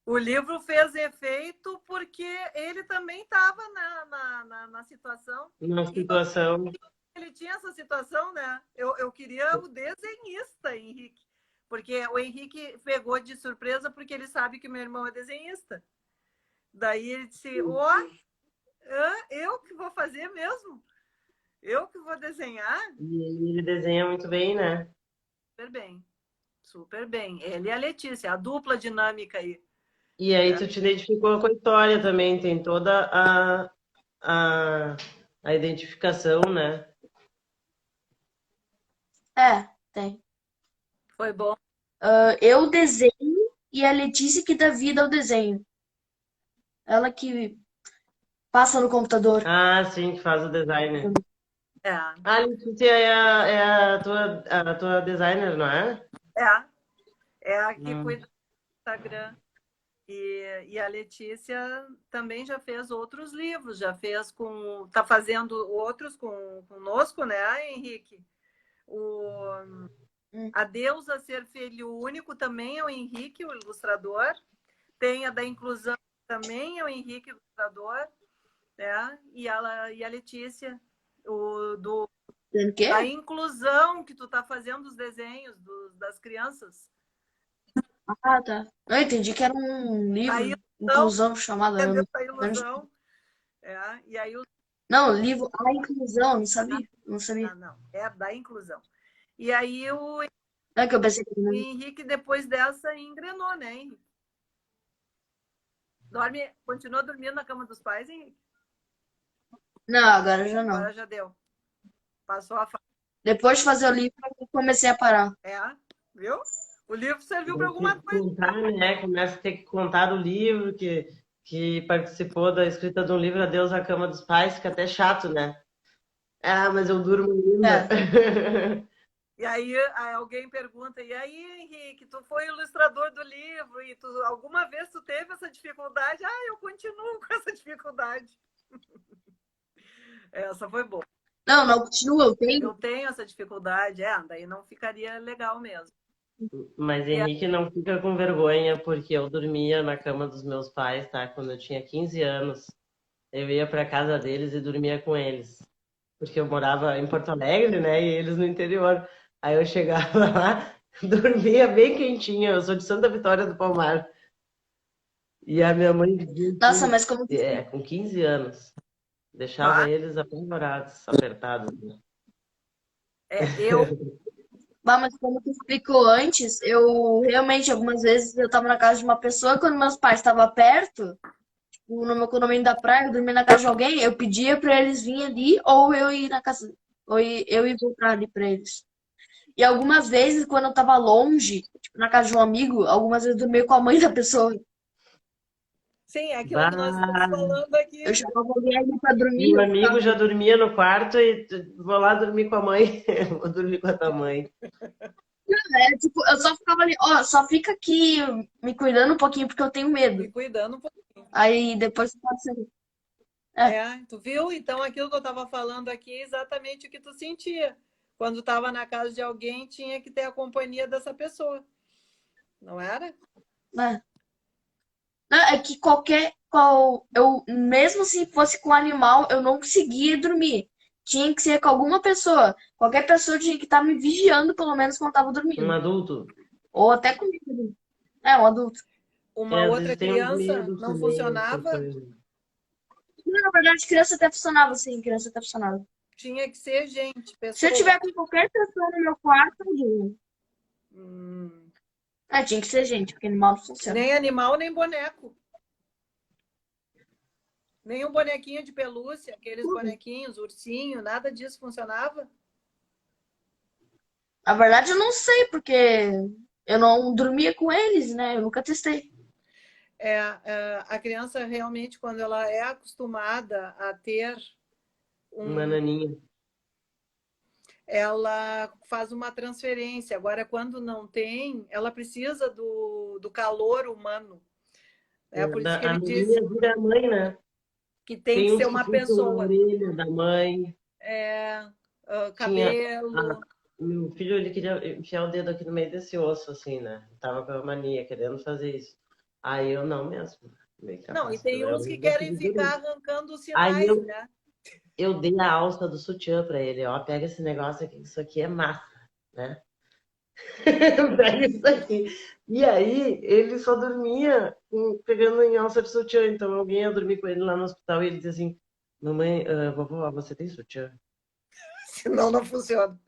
O livro fez efeito porque ele também estava na situação. uma E eu situação. ele tinha essa situação, né? Eu queria o desenhista, Henrique. Porque o Henrique pegou de surpresa porque ele sabe que meu irmão é desenhista. Daí ele disse, eu que vou fazer mesmo? Eu que vou desenhar? E ele desenha muito bem, né? Super bem. Super bem. Ele e a Letícia, a dupla dinâmica aí. E aí É. tu te identificou com a história também, tem toda a, a identificação, né? É, tem. Foi bom. Eu desenho e a Letícia que dá vida ao desenho. Ela que passa no computador. Ah, sim, que faz o design. É. A Letícia é a tua designer, não é? É. É a que Hum. cuida do Instagram. E a Letícia também já fez outros livros, já fez com. Está fazendo outros conosco, né, Henrique? O Hum. Adeus a Ser Filho Único também é o Henrique, o ilustrador. Tem a da inclusão, também é o Henrique, o ilustrador. Né? E a Letícia, Tem o quê? a inclusão que tu está fazendo dos desenhos das crianças. Ah, tá. Eu entendi que era um A livro, ilusão, inclusão chamada. a ilusão. E aí Não, livro A Inclusão, não sabia. Não sabia. não, é da inclusão. E aí o Não é que eu pensei que era. Henrique, depois dessa, engrenou, né, Henrique? Continua dormindo na cama dos pais, Henrique? Não, agora já não. Agora já deu. Passou a fase. Depois de fazer o livro, eu comecei a parar. Viu? O livro serviu para alguma coisa. Contar, né? Começa a ter que contar o livro que participou da escrita de um livro Adeus à Cama dos Pais, fica até chato, né? Ah, mas eu durmo ainda. E aí alguém pergunta, e aí, Henrique, tu foi ilustrador do livro e alguma vez tu teve essa dificuldade? Eu continuo com essa dificuldade. Essa foi boa. Não continua, eu tenho. Eu tenho essa dificuldade, daí não ficaria legal mesmo. Mas Henrique não fica com vergonha, porque eu dormia na cama dos meus pais, tá? Quando eu tinha 15 anos, eu ia para casa deles e dormia com eles. Porque eu morava em Porto Alegre, né? E eles no interior. Aí eu chegava lá, dormia bem quentinha. Eu sou de Santa Vitória do Palmar. E a minha mãe dizia Nossa, mas como que. com 15 anos. Deixava eles apavorados, apertados. Né? Mas como tu explicou antes, eu realmente, algumas vezes, eu tava na casa de uma pessoa, quando meus pais estavam perto, tipo, no meu condomínio da praia, eu dormia na casa de alguém, eu pedia pra eles virem ali, ou eu ir na casa, eu ir voltar ali pra eles. E algumas vezes, quando eu tava longe, tipo, na casa de um amigo, algumas vezes eu dormia com a mãe da pessoa. Sim, é aquilo que nós estamos falando aqui. Eu chamava alguém ali pra dormir. E o amigo já dormia no quarto e vou lá dormir com a mãe. Vou dormir com a tua mãe. Tipo, eu só ficava ali, só fica aqui me cuidando um pouquinho porque eu tenho medo. Me cuidando um pouquinho. Aí depois você pode ser. Tu viu? Então aquilo que eu estava falando aqui é exatamente o que tu sentia. Quando estava na casa de alguém, tinha que ter a companhia dessa pessoa. Não era? É que mesmo se fosse com animal, eu não conseguia dormir. Tinha que ser com alguma pessoa. Qualquer pessoa tinha que estar me vigiando, pelo menos, quando eu tava dormindo. Um adulto. Ou até comigo. Um adulto. Uma às outra vezes tem uns criança medos não também, funcionava? Não, na verdade, criança até funcionava, sim. Criança até funcionava. Tinha que ser gente, pessoa. Se eu tiver com qualquer pessoa no meu quarto, eu digo. Tinha que ser gente, porque animal não funciona. Nem animal, nem boneco. Nem um bonequinho de pelúcia, aqueles bonequinhos, ursinho, nada disso funcionava? Na verdade, eu não sei, porque eu não dormia com eles, né? Eu nunca testei. A criança realmente, quando ela é acostumada a ter uma naninha, ela faz uma transferência. Agora, quando não tem, ela precisa do calor humano. Por isso que a ele diz menina vira a mãe, né? que tem que ser uma pessoa. A orelha da mãe. Cabelo. Meu filho, ele queria enfiar o dedo aqui no meio desse osso, assim, né? Tava com a mania, querendo fazer isso. Aí eu não mesmo. Não, e tem uns que querem ficar arrancando os sinais, né? Eu dei a alça do sutiã pra ele, ó, pega esse negócio aqui, isso aqui é massa, né? Pega isso aqui. E aí, ele só dormia pegando em alça de sutiã. Então, alguém ia dormir com ele lá no hospital e ele dizia assim: mamãe, vovó, você tem sutiã? Senão não funciona.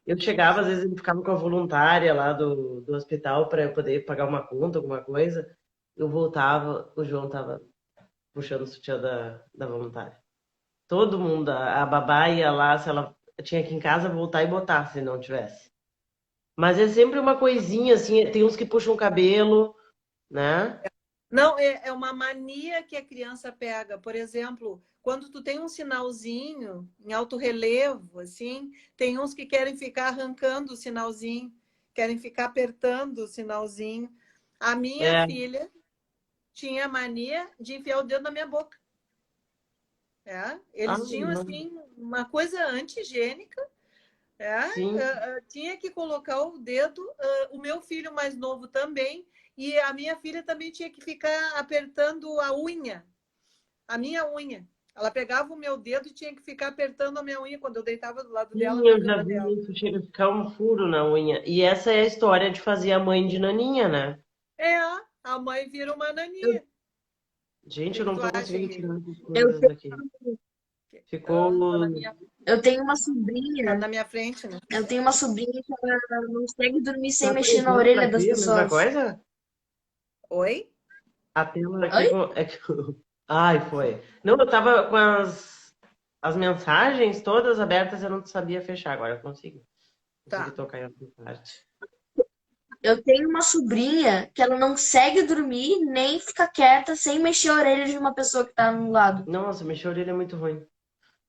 Eu chegava, às vezes ele ficava com a voluntária lá do hospital para eu poder pagar uma conta, alguma coisa. Eu voltava, o João tava puxando o sutiã da voluntária. Todo mundo, a babá ia lá, se ela tinha que ir em casa, voltar e botar, se não tivesse. Mas é sempre uma coisinha, assim, tem uns que puxam o cabelo, né? Não, é uma mania que a criança pega. Por exemplo, quando tu tem um sinalzinho em alto relevo, assim, tem uns que querem ficar arrancando o sinalzinho. querem ficar apertando o sinalzinho. A minha É, filha tinha mania de enfiar o dedo na minha boca. ah, Eles tinham, não. assim, uma coisa anti-higiênica. Sim. Tinha que colocar o dedo. O meu filho mais novo também. E a minha filha também tinha que ficar apertando a unha. A minha unha. Ela pegava o meu dedo e tinha que ficar apertando a minha unha quando eu deitava do lado dela, Sim, na eu já cama dela. vi isso, chega a ficar um furo na unha. E essa é a história de fazer a mãe de Naninha, né? É, a mãe vira uma Eu, naninha. O Gente, que eu que não tu tô acha, conseguindo Gui? tirar essas eu, coisas daqui. tenho, Ficou. Tá na minha, eu tenho uma tá sobrinha, na minha frente, né? eu tenho uma sobrinha que ela não consegue dormir sem Tá mexer na aparecendo orelha pra das ti a mesma pessoas. coisa? Oi? A tela aqui. Oi? É que... Ai, foi. Não, eu tava com as mensagens todas abertas, eu não sabia fechar. Agora eu consegui. Consegui Tá. tocar em outra parte. Eu tenho uma sobrinha que ela não consegue dormir nem ficar quieta sem mexer a orelha de uma pessoa que tá no lado. Nossa, mexer a orelha é muito ruim.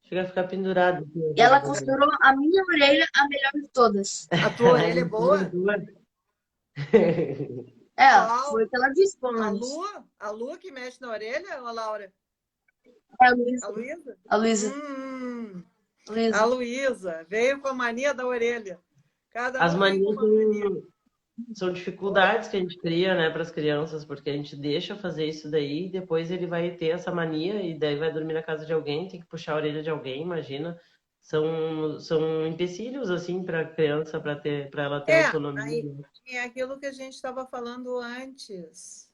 Chega a ficar pendurado aqui, a E ela orelha da orelha. considerou a minha orelha a melhor de todas. A tua orelha é boa? Duas. É, foi Qual? o que ela disse, pelo A menos. Lua? A Lua que mexe na orelha ou a Laura? É A Luísa? A Luísa. Hum, A a Luísa. Luísa veio com a mania da orelha. Cada As um vem com manias uma mania. são Oi? dificuldades que a gente cria, né, para as crianças, porque a gente deixa fazer isso daí, e depois ele vai ter essa mania e daí vai dormir na casa de alguém, tem que puxar a orelha de alguém, imagina. São empecilhos assim para a criança para ela ter É, autonomia, aí né? é aquilo que a gente estava falando antes.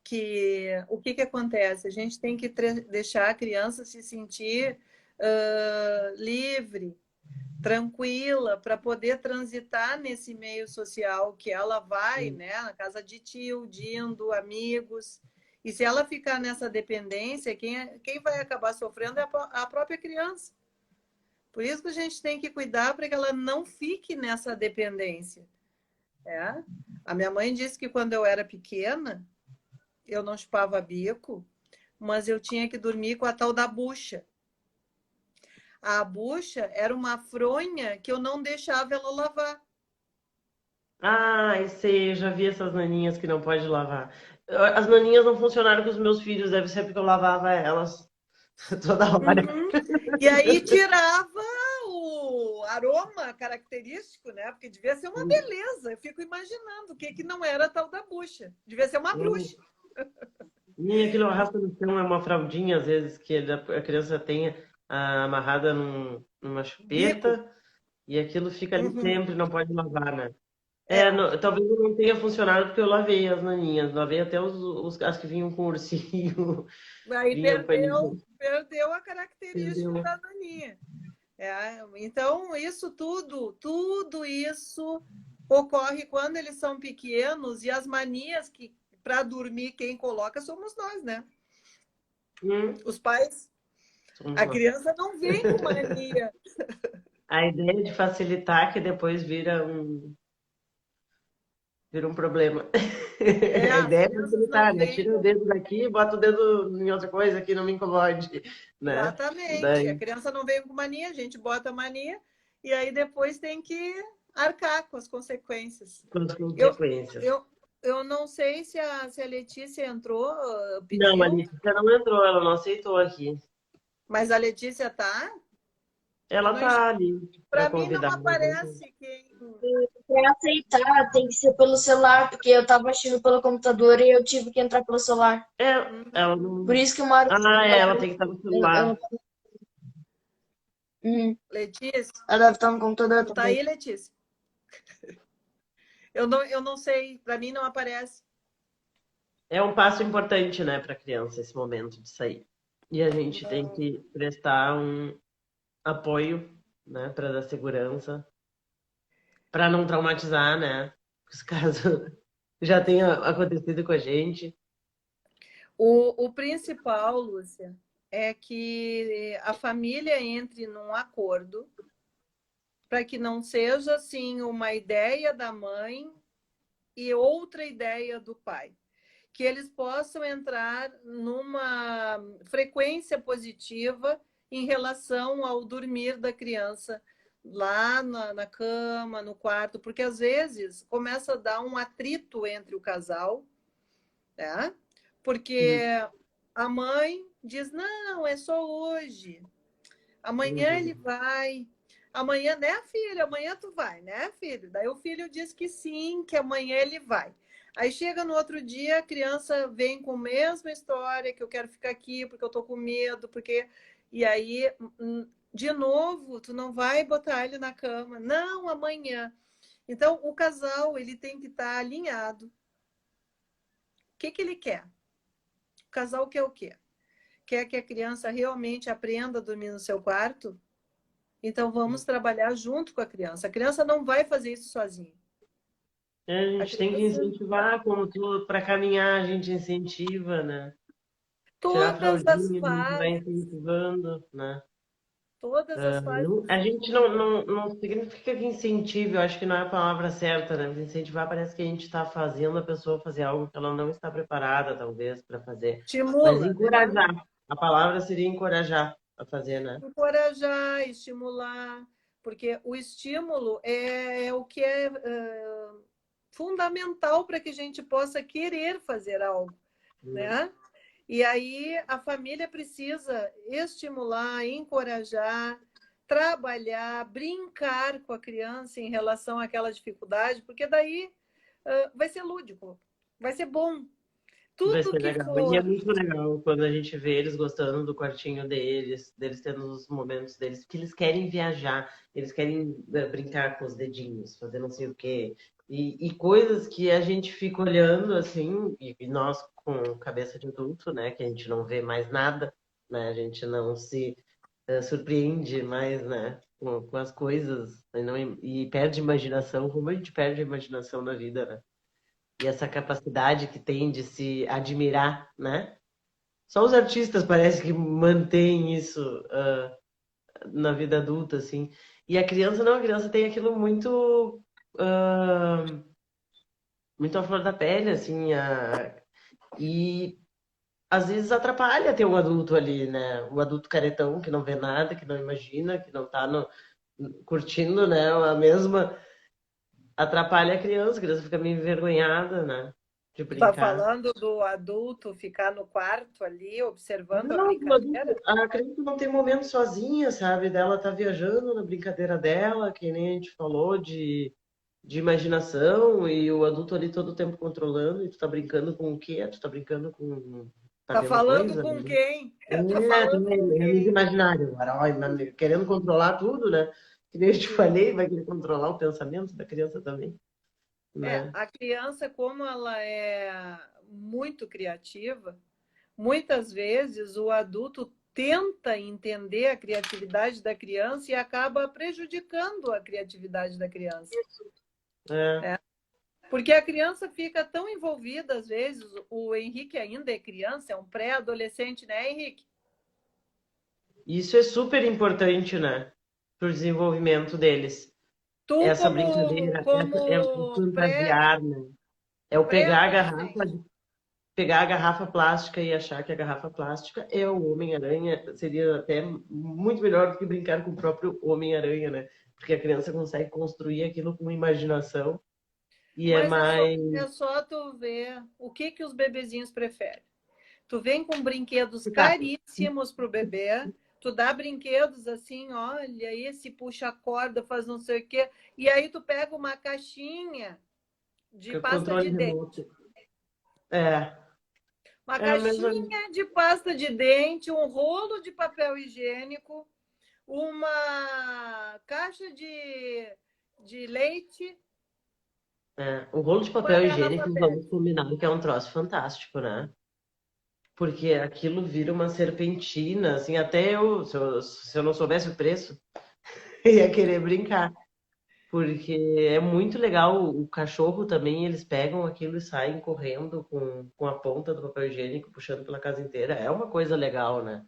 Que o que acontece? A gente tem que deixar a criança se sentir livre, tranquila, para poder transitar nesse meio social que ela vai, né, na casa de tio, dindo, amigos. E se ela ficar nessa dependência, quem vai acabar sofrendo é a própria criança. Por isso que a gente tem que cuidar para que ela não fique nessa dependência. A minha mãe disse que quando eu era pequena, eu não chupava bico, mas eu tinha que dormir com a tal da bucha. A bucha era uma fronha que eu não deixava ela lavar. Ah, sei, eu já vi essas naninhas que não pode lavar. As naninhas não funcionaram com os meus filhos, deve ser porque eu lavava elas toda hora. Uhum. E aí tirava o aroma característico, né? Porque devia ser uma beleza. Eu fico imaginando o que, que não era a tal da bucha. Devia ser uma bruxa. E aquilo arrasta no chão é uma fraldinha, às vezes, que a criança tem amarrada numa Bico. chupeta e aquilo fica ali Uhum. sempre, não pode lavar, né? É. Talvez não tenha funcionado porque eu lavei as naninhas, lavei até as que vinham com ursinho, Aí vinham paninho, perdeu a característica entendeu? da naninha. Então, isso tudo isso ocorre quando eles são pequenos e as manias que para dormir quem coloca somos nós, né? Hum, Os pais. somos A nós. criança não vem com mania. A ideia de facilitar que depois vira um problema. A As ideia é crianças não facilitar, né? vêm Tira o com. dedo daqui, bota o dedo em outra coisa que não me incomode, né? Exatamente. A Daí, criança não vem com mania, a gente bota mania e aí depois tem que arcar com as consequências. com as Eu, consequências. eu, eu não sei se a Letícia entrou, Não, a pediu, Letícia não entrou, ela não aceitou aqui. mas a Letícia tá. Eu Ela não tá ali para Para mim não convidar. aparece quem. Pra aceitar, tem que ser pelo celular, porque eu tava assistindo pelo computador e eu tive que entrar pelo celular. É, ela Por não. isso que uma hora Ah, é, ela tem que estar no eu celular. não... Letícia, Ela deve estar no computador tu tá também. aí, Letícia? Eu não sei, para mim não aparece. É um passo importante, né, para a criança, esse momento de sair. E a gente tem Não. que prestar um apoio, né, para dar segurança, para não traumatizar, né? Os casos já tenha acontecido com a gente. O principal, Lúcia, é que a família entre num acordo para que não seja assim uma ideia da mãe e outra ideia do pai. Que eles possam entrar numa frequência positiva em relação ao dormir da criança lá na cama, no quarto, porque às vezes começa a dar um atrito entre o casal, né? Porque Hum, a mãe diz: não, é só hoje. Amanhã ele uhum. vai. Amanhã, né, filho? Amanhã tu vai, né, filho? Daí o filho diz que sim, que amanhã ele vai. Aí chega no outro dia, a criança vem com a mesma história, que eu quero ficar aqui porque eu tô com medo, porque. E aí, de novo, tu não vai botar ele na cama. Não, amanhã. Então, o casal, ele tem que estar alinhado. O que que ele quer? O casal quer o quê? Quer que a criança realmente aprenda a dormir no seu quarto? Então, vamos trabalhar junto com a criança. A criança não vai fazer isso sozinha. É, a A gente tem que criança, incentivar, como tu, para caminhar, a gente incentiva, né? Tirar a todas as fraldinha, a gente vai fases, incentivando, né? todas as fases. A gente não significa que incentive, eu acho que não é a palavra certa, né? Incentivar parece que a gente está fazendo a pessoa fazer algo que ela não está preparada, talvez, para fazer. Mas Estimula, né? encorajar. A palavra seria encorajar a fazer, né? Encorajar, estimular, porque o estímulo é o que é fundamental para que a gente possa querer fazer algo, Hum. né? E aí a família precisa estimular, encorajar, trabalhar, brincar com a criança em relação àquela dificuldade, porque daí vai ser lúdico, vai ser bom. Vai Tudo ser que legal. E é for. muito legal quando a gente vê eles gostando do quartinho deles, deles tendo os momentos deles, que eles querem viajar, eles querem brincar com os dedinhos, fazer não sei o quê. E coisas que a gente fica olhando assim, e nós com cabeça de adulto, né, que a gente não vê mais nada, né, a gente não se surpreende mais, né, com as coisas, e perde imaginação, como a gente perde a imaginação na vida, né? E essa capacidade que tem de se admirar, né? Só os artistas parece que mantêm isso na vida adulta, assim. E a criança não, a criança tem aquilo ah, muito à flor da pele, assim, e às vezes atrapalha ter um adulto ali, né? Um adulto caretão que não vê nada, que não imagina, que não tá curtindo, né? A mesma atrapalha a criança fica meio envergonhada, né? De Tu tá brincar. falando do adulto ficar no quarto ali, observando a Não, do adulto, brincadeira? a criança não tem momento sozinha, sabe? Dela tá viajando na brincadeira dela, que nem a gente falou, de imaginação, e o adulto ali todo o tempo controlando, e tu tá brincando com o quê? Tu tá brincando com. Tá Tá vendo falando coisa? com quem? Tá É, falando também, com é amigo quem? imaginário agora, ó, querendo controlar tudo, né? Que nem eu te Sim. falei, vai querer controlar o pensamento da criança também, né? A criança, como ela é muito criativa, muitas vezes o adulto tenta entender a criatividade da criança e acaba prejudicando a criatividade da criança. É. Né? Porque a criança fica tão envolvida, às vezes, o Henrique ainda é criança, é um pré-adolescente, né, Henrique? Isso é super importante, né? Pro desenvolvimento deles. Tu, Essa como, brincadeira, é o como fantasiar, né? É o pré-adolescente, pegar a garrafa plástica e achar que a garrafa plástica é o Homem-Aranha. Seria até muito melhor do que brincar com o próprio Homem-Aranha, né? Porque a criança consegue construir aquilo com imaginação e é mas mais. é só tu ver o que, que os bebezinhos preferem. Tu vem com brinquedos Tá. caríssimos pro bebê, tu dá brinquedos assim, olha, esse puxa corda, faz não sei o quê, e aí tu pega uma caixinha de pasta Controle de dente. remoto. É, Uma é a mesma. caixinha de pasta de dente, um rolo de papel higiênico, uma caixa de leite, O rolo de uma papel garrafa higiênico, PET. vamos combinar que é um troço fantástico, né? Porque aquilo vira uma serpentina, assim, até eu, se eu não soubesse o preço, ia querer brincar. Porque é muito legal, o cachorro também, eles pegam aquilo e saem correndo com a ponta do papel higiênico, puxando pela casa inteira. É uma coisa legal, né?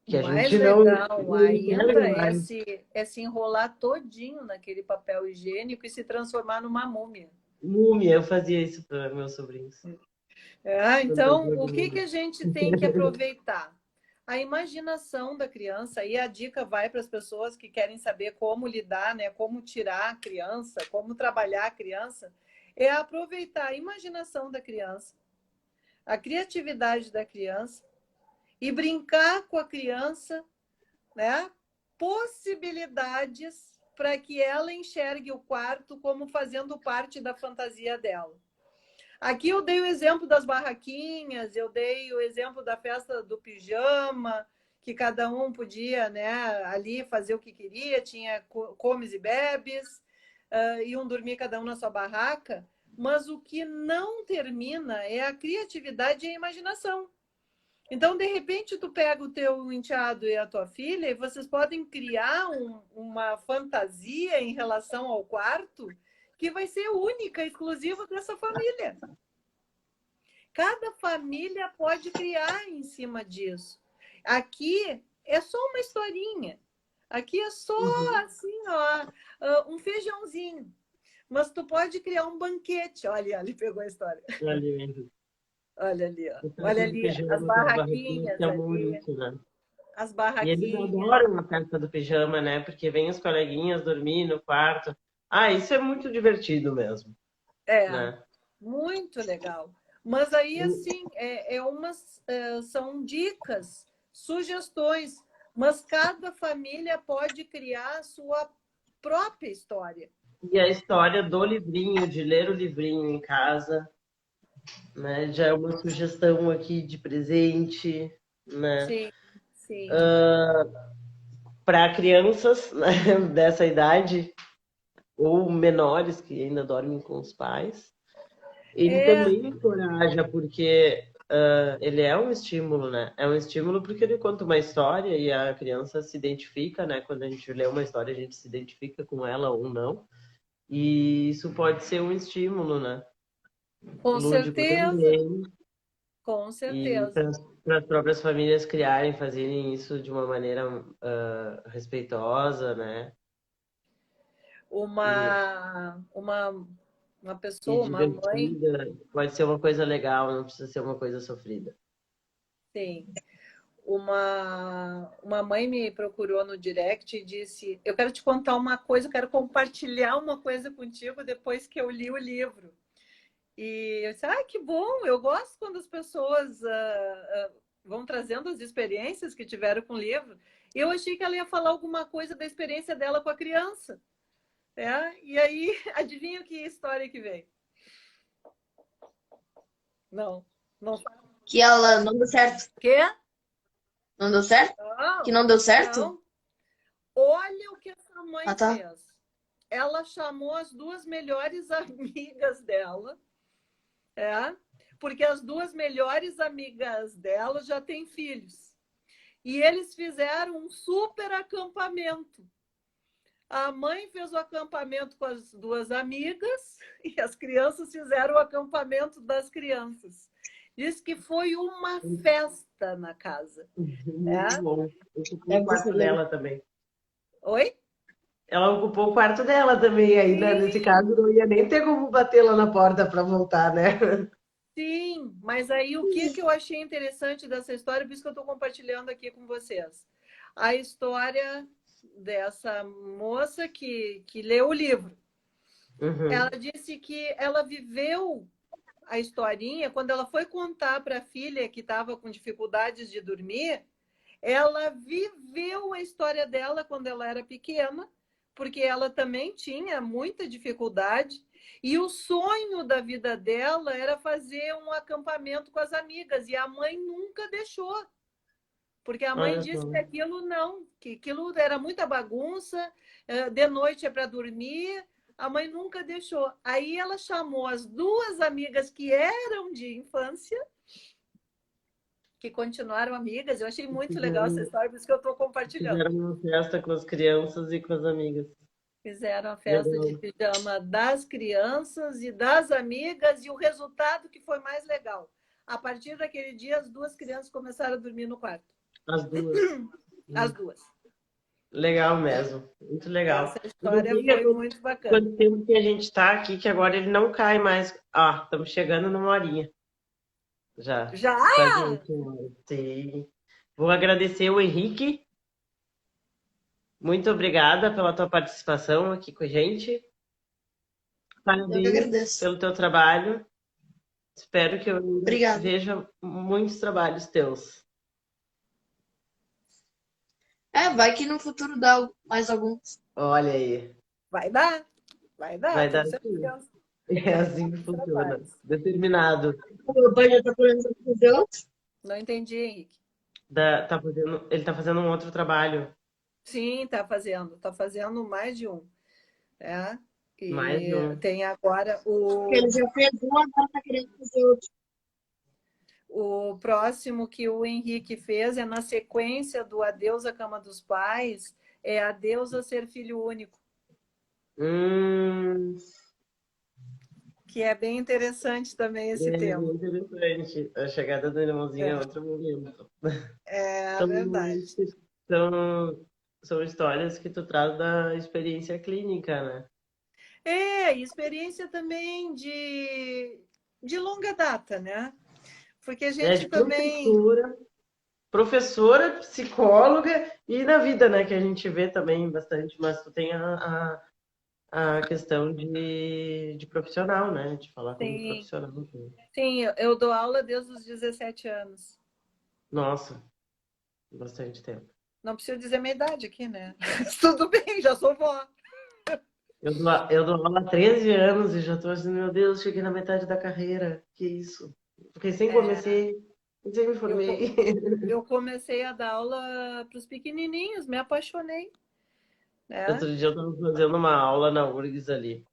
O Que a mais gente não legal enxerga ainda mais. é se enrolar todinho naquele papel higiênico e se transformar numa múmia. Múmia, eu fazia isso para meus sobrinhos. Então, Fantasia o de que, que múmia. a gente tem que aproveitar? a imaginação da criança. E a dica vai para as pessoas que querem saber como lidar, né? Como tirar a criança, como trabalhar a criança, é aproveitar a imaginação da criança, a criatividade da criança e brincar com a criança, né? Possibilidades para que ela enxergue o quarto como fazendo parte da fantasia dela. Aqui eu dei o exemplo das barraquinhas, eu dei o exemplo da festa do pijama, que cada um podia, né, ali fazer o que queria, tinha comes e bebes, iam dormir cada um na sua barraca, mas o que não termina é a criatividade e a imaginação. Então, de repente, tu pega o teu enteado e a tua filha e vocês podem criar uma fantasia em relação ao quarto que vai ser única, exclusiva dessa família. Cada família pode criar em cima disso. Aqui é só uma historinha. Aqui é só assim, ó, um feijãozinho. Mas tu pode criar um banquete. Olha, ele pegou a história. Olha ali, ó. Olha ali, as barraquinhas ali. Muito, né? As E eles barraquinhas. adoram a festa do pijama, né? Porque vem os coleguinhas dormir no quarto. Ah, isso é muito divertido mesmo. É, Né? muito legal. Mas aí, assim, são dicas, sugestões, mas cada família pode criar a sua própria história. E a história do livrinho, de ler o livrinho em casa, né? Já é uma sugestão aqui de presente, né? Sim, sim. Para crianças, né, dessa idade ou menores que ainda dormem com os pais. Ele também encoraja, porque ele é um estímulo, né? É um estímulo porque ele conta uma história e a criança se identifica, né? Quando a gente lê uma história, a gente se identifica com ela ou não. E isso pode ser um estímulo, né? Com Lúdico certeza. também. Com certeza. E para as próprias famílias criarem, fazerem isso de uma maneira respeitosa, né? Uma pessoa, uma mãe. Pode ser uma coisa legal, não precisa ser uma coisa sofrida. Sim. Uma mãe me procurou no direct e disse: eu quero te contar uma coisa, eu quero compartilhar uma coisa contigo depois que eu li o livro. E eu disse: que bom, eu gosto quando as pessoas vão trazendo as experiências que tiveram com o livro. E eu achei que ela ia falar alguma coisa da experiência dela com a criança. E aí, adivinha que história que veio? Não. Que ela não deu certo. Quê? Não deu certo? Não, que não deu certo? Não. Olha o que essa mãe tá. fez. Ela chamou as duas melhores amigas dela, porque as duas melhores amigas dela já têm filhos. E eles fizeram um super acampamento. A mãe fez o acampamento com as duas amigas e as crianças fizeram o acampamento das crianças. Diz que foi uma festa na casa. Muito bom. Ocupou o quarto dela também. Oi? Ela ocupou o quarto dela também, aí, né? Nesse caso, não ia nem ter como bater lá na porta para voltar, né? Sim, mas aí o que eu achei interessante dessa história, por isso que eu estou compartilhando aqui com vocês. A história dessa moça que leu o livro. Ela disse que ela viveu a historinha, quando ela foi contar para a filha que estava com dificuldades de dormir, ela viveu a história dela quando ela era pequena, porque ela também tinha muita dificuldade, e o sonho da vida dela era fazer um acampamento com as amigas, e a mãe nunca deixou. Porque a mãe disse que aquilo não, que aquilo era muita bagunça, de noite é para dormir, a mãe nunca deixou. Aí ela chamou as duas amigas que eram de infância, que continuaram amigas. Eu achei muito legal essa história, por isso que eu estou compartilhando. Fizeram uma festa com as crianças e com as amigas. Fizeram a festa de pijama das crianças e das amigas, e o resultado que foi mais legal. A partir daquele dia, as duas crianças começaram a dormir no quarto. As duas. As duas. Legal mesmo. Muito legal. Essa história foi muito bacana. Quanto tempo que a gente está aqui, que agora ele não cai mais. Estamos chegando numa horinha. Já? Já? Sim. Vou agradecer o Henrique. Muito obrigada pela tua participação aqui com a gente. Eu que Parabéns agradeço. pelo teu trabalho. Espero que eu ainda Obrigada. veja muitos trabalhos teus. Vai que no futuro dá mais alguns. Olha aí, Vai dar, vai tenho dar sim. certeza. É assim que funciona. Trabalhos. Determinado. O meu pai já tá planejando fazer outro. Não entendi, Henrique. Ele tá fazendo um outro trabalho. Sim, tá fazendo mais de um, né? Mais E um. tem agora Ele já fez um, agora tá querendo fazer outro. o próximo que o Henrique fez é na sequência do Adeus à Cama dos Pais, é Adeus a Ser Filho Único, Hum, que é bem interessante também esse é tema. bem interessante. A chegada do irmãozinho é outro momento. É São, verdade. são histórias que tu traz da experiência clínica, né? Experiência também de longa data, né? Porque a É gente de também professora, psicóloga e na vida, né? Que a gente vê também bastante, mas tu tem a questão de profissional, né? De falar como tem, profissional. sim, eu dou aula desde os 17 anos. Nossa, bastante tempo. Não preciso dizer minha idade aqui, né? Tudo bem, já sou vó. Eu dou aula há 13 anos e já tô assim, meu Deus, cheguei na metade da carreira. Que isso? Porque sem É, me eu, formei. eu comecei a dar aula para os pequenininhos, me apaixonei, né? Outro dia eu tava fazendo uma aula na URGS ali.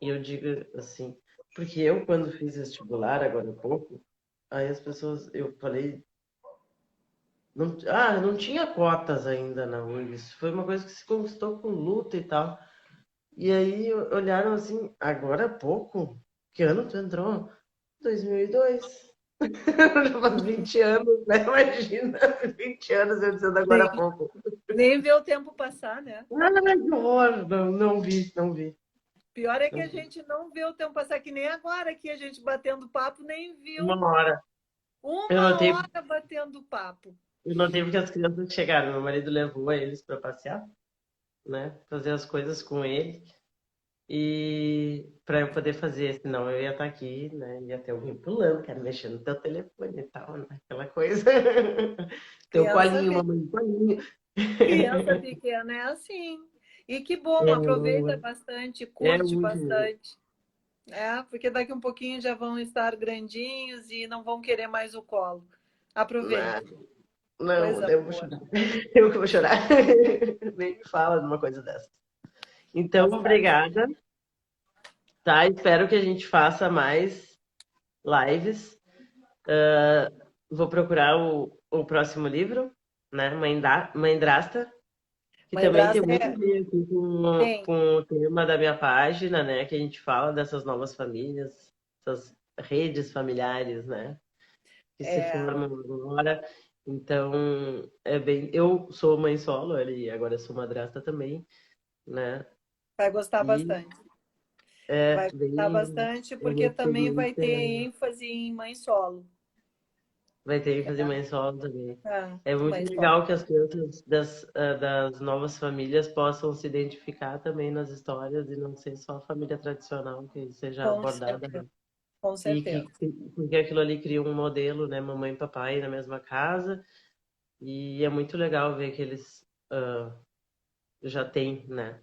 E eu digo assim, porque eu quando fiz vestibular, agora há pouco, aí as pessoas, eu falei, não tinha cotas ainda na URGS. Foi uma coisa que se conquistou com luta e tal. E aí olharam assim, agora há pouco? Que ano tu entrou? 2002. Já faz 20 anos, né? Imagina, 20 anos eu dizendo agora há Nem, pouco. nem ver o tempo passar, né? Ah, que horror! Não vi, não vi. Pior é que Não a vi. gente não vê o tempo passar, que nem agora aqui a gente batendo papo, nem Uma viu hora. Eu uma notei, hora batendo papo. eu notei porque as crianças chegaram. Meu marido levou eles para passear, né? Fazer as coisas com ele. E para eu poder fazer, senão eu ia estar aqui, né? Ia ter alguém pulando, quero mexer no teu telefone e tal, né? Aquela coisa. Teu Criança, colinho, mamãe, colinho. criança pequena é assim. E que bom, É, aproveita bastante, é curte último. bastante. Porque daqui um pouquinho já vão estar grandinhos e não vão querer mais o colo. Aproveita. Não, Coisa eu vou boa. chorar. Eu que vou chorar. Nem me fala de uma coisa dessa. Então, Faz parte. obrigada, tá? Espero que a gente faça mais lives. Vou procurar o próximo livro, né? Mãe Drasta, que Mãe também tem Drasta muito a ver aqui tem. com o tema da minha página, né? Que a gente fala dessas novas famílias, essas redes familiares, né? Que se É, formam agora. Então, é bem. Eu sou mãe solo, e agora sou madrasta também, né? vai gostar E bastante. é Vai gostar bem. bastante É uma porque também vai experiência. ter ênfase em mãe solo. Vai ter que fazer mãe solo também. É muito Mãe solo. legal que as crianças das novas famílias possam se identificar também nas histórias e não ser só a família tradicional que seja Com abordada, certeza. né? Com E certeza. porque aquilo ali cria um modelo, né? Mamãe e papai na mesma casa. E é muito legal ver que eles já têm, né?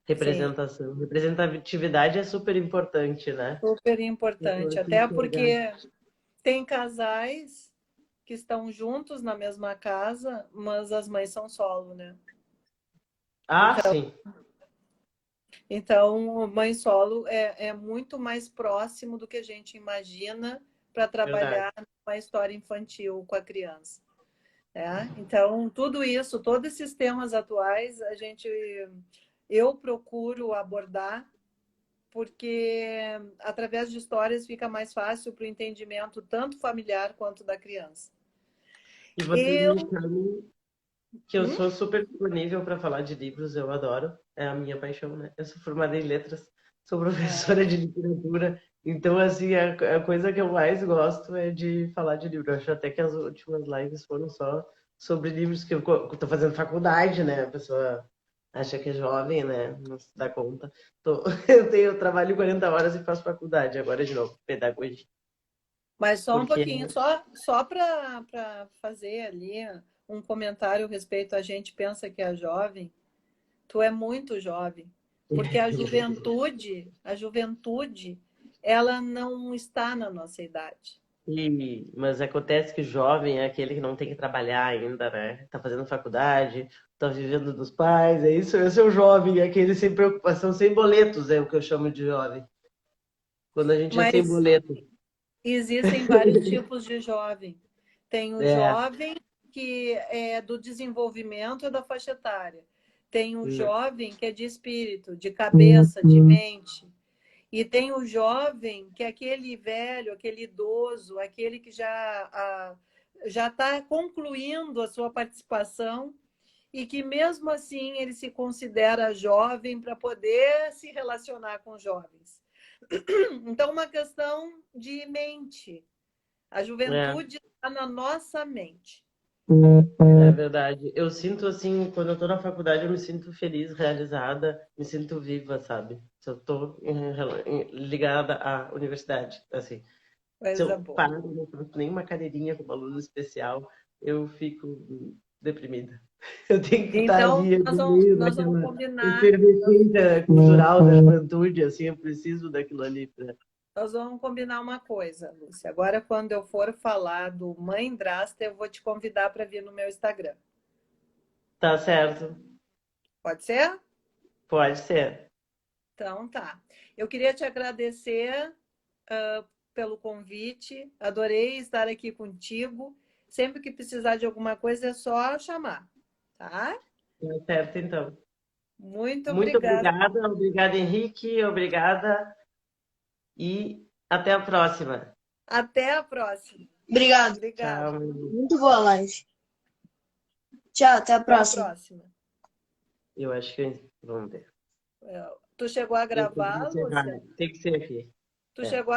Sim, Representação. Representatividade é super importante, né? super Eu importante. acho Até enxergar. porque tem casais que estão juntos na mesma casa, mas as mães são solo, né? Ah, Então, sim, mãe solo é muito mais próximo do que a gente imagina para verdade. trabalhar uma história infantil com a criança. Então, tudo isso, todos esses temas atuais, eu procuro abordar porque através de histórias fica mais fácil para o entendimento tanto familiar quanto da criança. E vocês Eu, me chamam que eu hum? sou super disponível para falar de livros, eu adoro, é a minha paixão, né? Eu sou formada em letras, sou professora de literatura, então, assim, a coisa que eu mais gosto é de falar de livro. Eu acho até que as últimas lives foram só sobre livros que eu tô fazendo faculdade, né? A pessoa acha que é jovem, né? Não se dá conta. Eu trabalho 40 horas e faço faculdade agora de novo, pedagogia. Mas só um Porque pouquinho, só para fazer ali um comentário a respeito, a gente pensa que é jovem, tu é muito jovem, porque a juventude, ela não está na nossa idade. Mas acontece que o jovem é aquele que não tem que trabalhar ainda, né? Tá fazendo faculdade, tá vivendo dos pais, é isso, esse é o jovem, é aquele sem preocupação, sem boletos, é o que eu chamo de jovem. Quando a gente é sem Mas boleto. existem vários tipos de jovem. Tem o É. jovem que é do desenvolvimento e da faixa etária. Tem o jovem que é de espírito, de cabeça, de mente. E tem o jovem, que é aquele velho, aquele idoso, aquele que já está concluindo a sua participação e que mesmo assim ele se considera jovem para poder se relacionar com jovens. Então, uma questão de mente. A É. juventude está na nossa mente. É verdade. Eu sinto assim, quando eu tô na faculdade, eu me sinto feliz, realizada, me sinto viva, sabe? Se eu tô ligada à universidade, assim. Se Coisa eu boa. paro, não faço nenhuma cadeirinha com uma luz especial, eu fico deprimida. Eu tenho que estar Então, ali no meio nós vamos daquela combinar. efervescência cultural da juventude, assim, eu preciso daquilo ali. Nós vamos combinar uma coisa, Lúcia. Agora, quando eu for falar do Mãe Drasta, eu vou te convidar para vir no meu Instagram. Tá certo, Pode ser? pode ser. Então, tá. Eu queria te agradecer pelo convite. Adorei estar aqui contigo. Sempre que precisar de alguma coisa, é só chamar, tá? Tá certo, então. Muito Muito obrigada. obrigada, obrigada, Henrique, obrigada e até a próxima. Até a próxima. Obrigado. Obrigada. Tchau. Muito boa a live. Tchau, até a Até a próxima. próxima. Eu acho que vamos ver. Tu chegou a Eu tenho que gravar, encerrar. Lúcia? Tem que ser aqui. Tu É. chegou a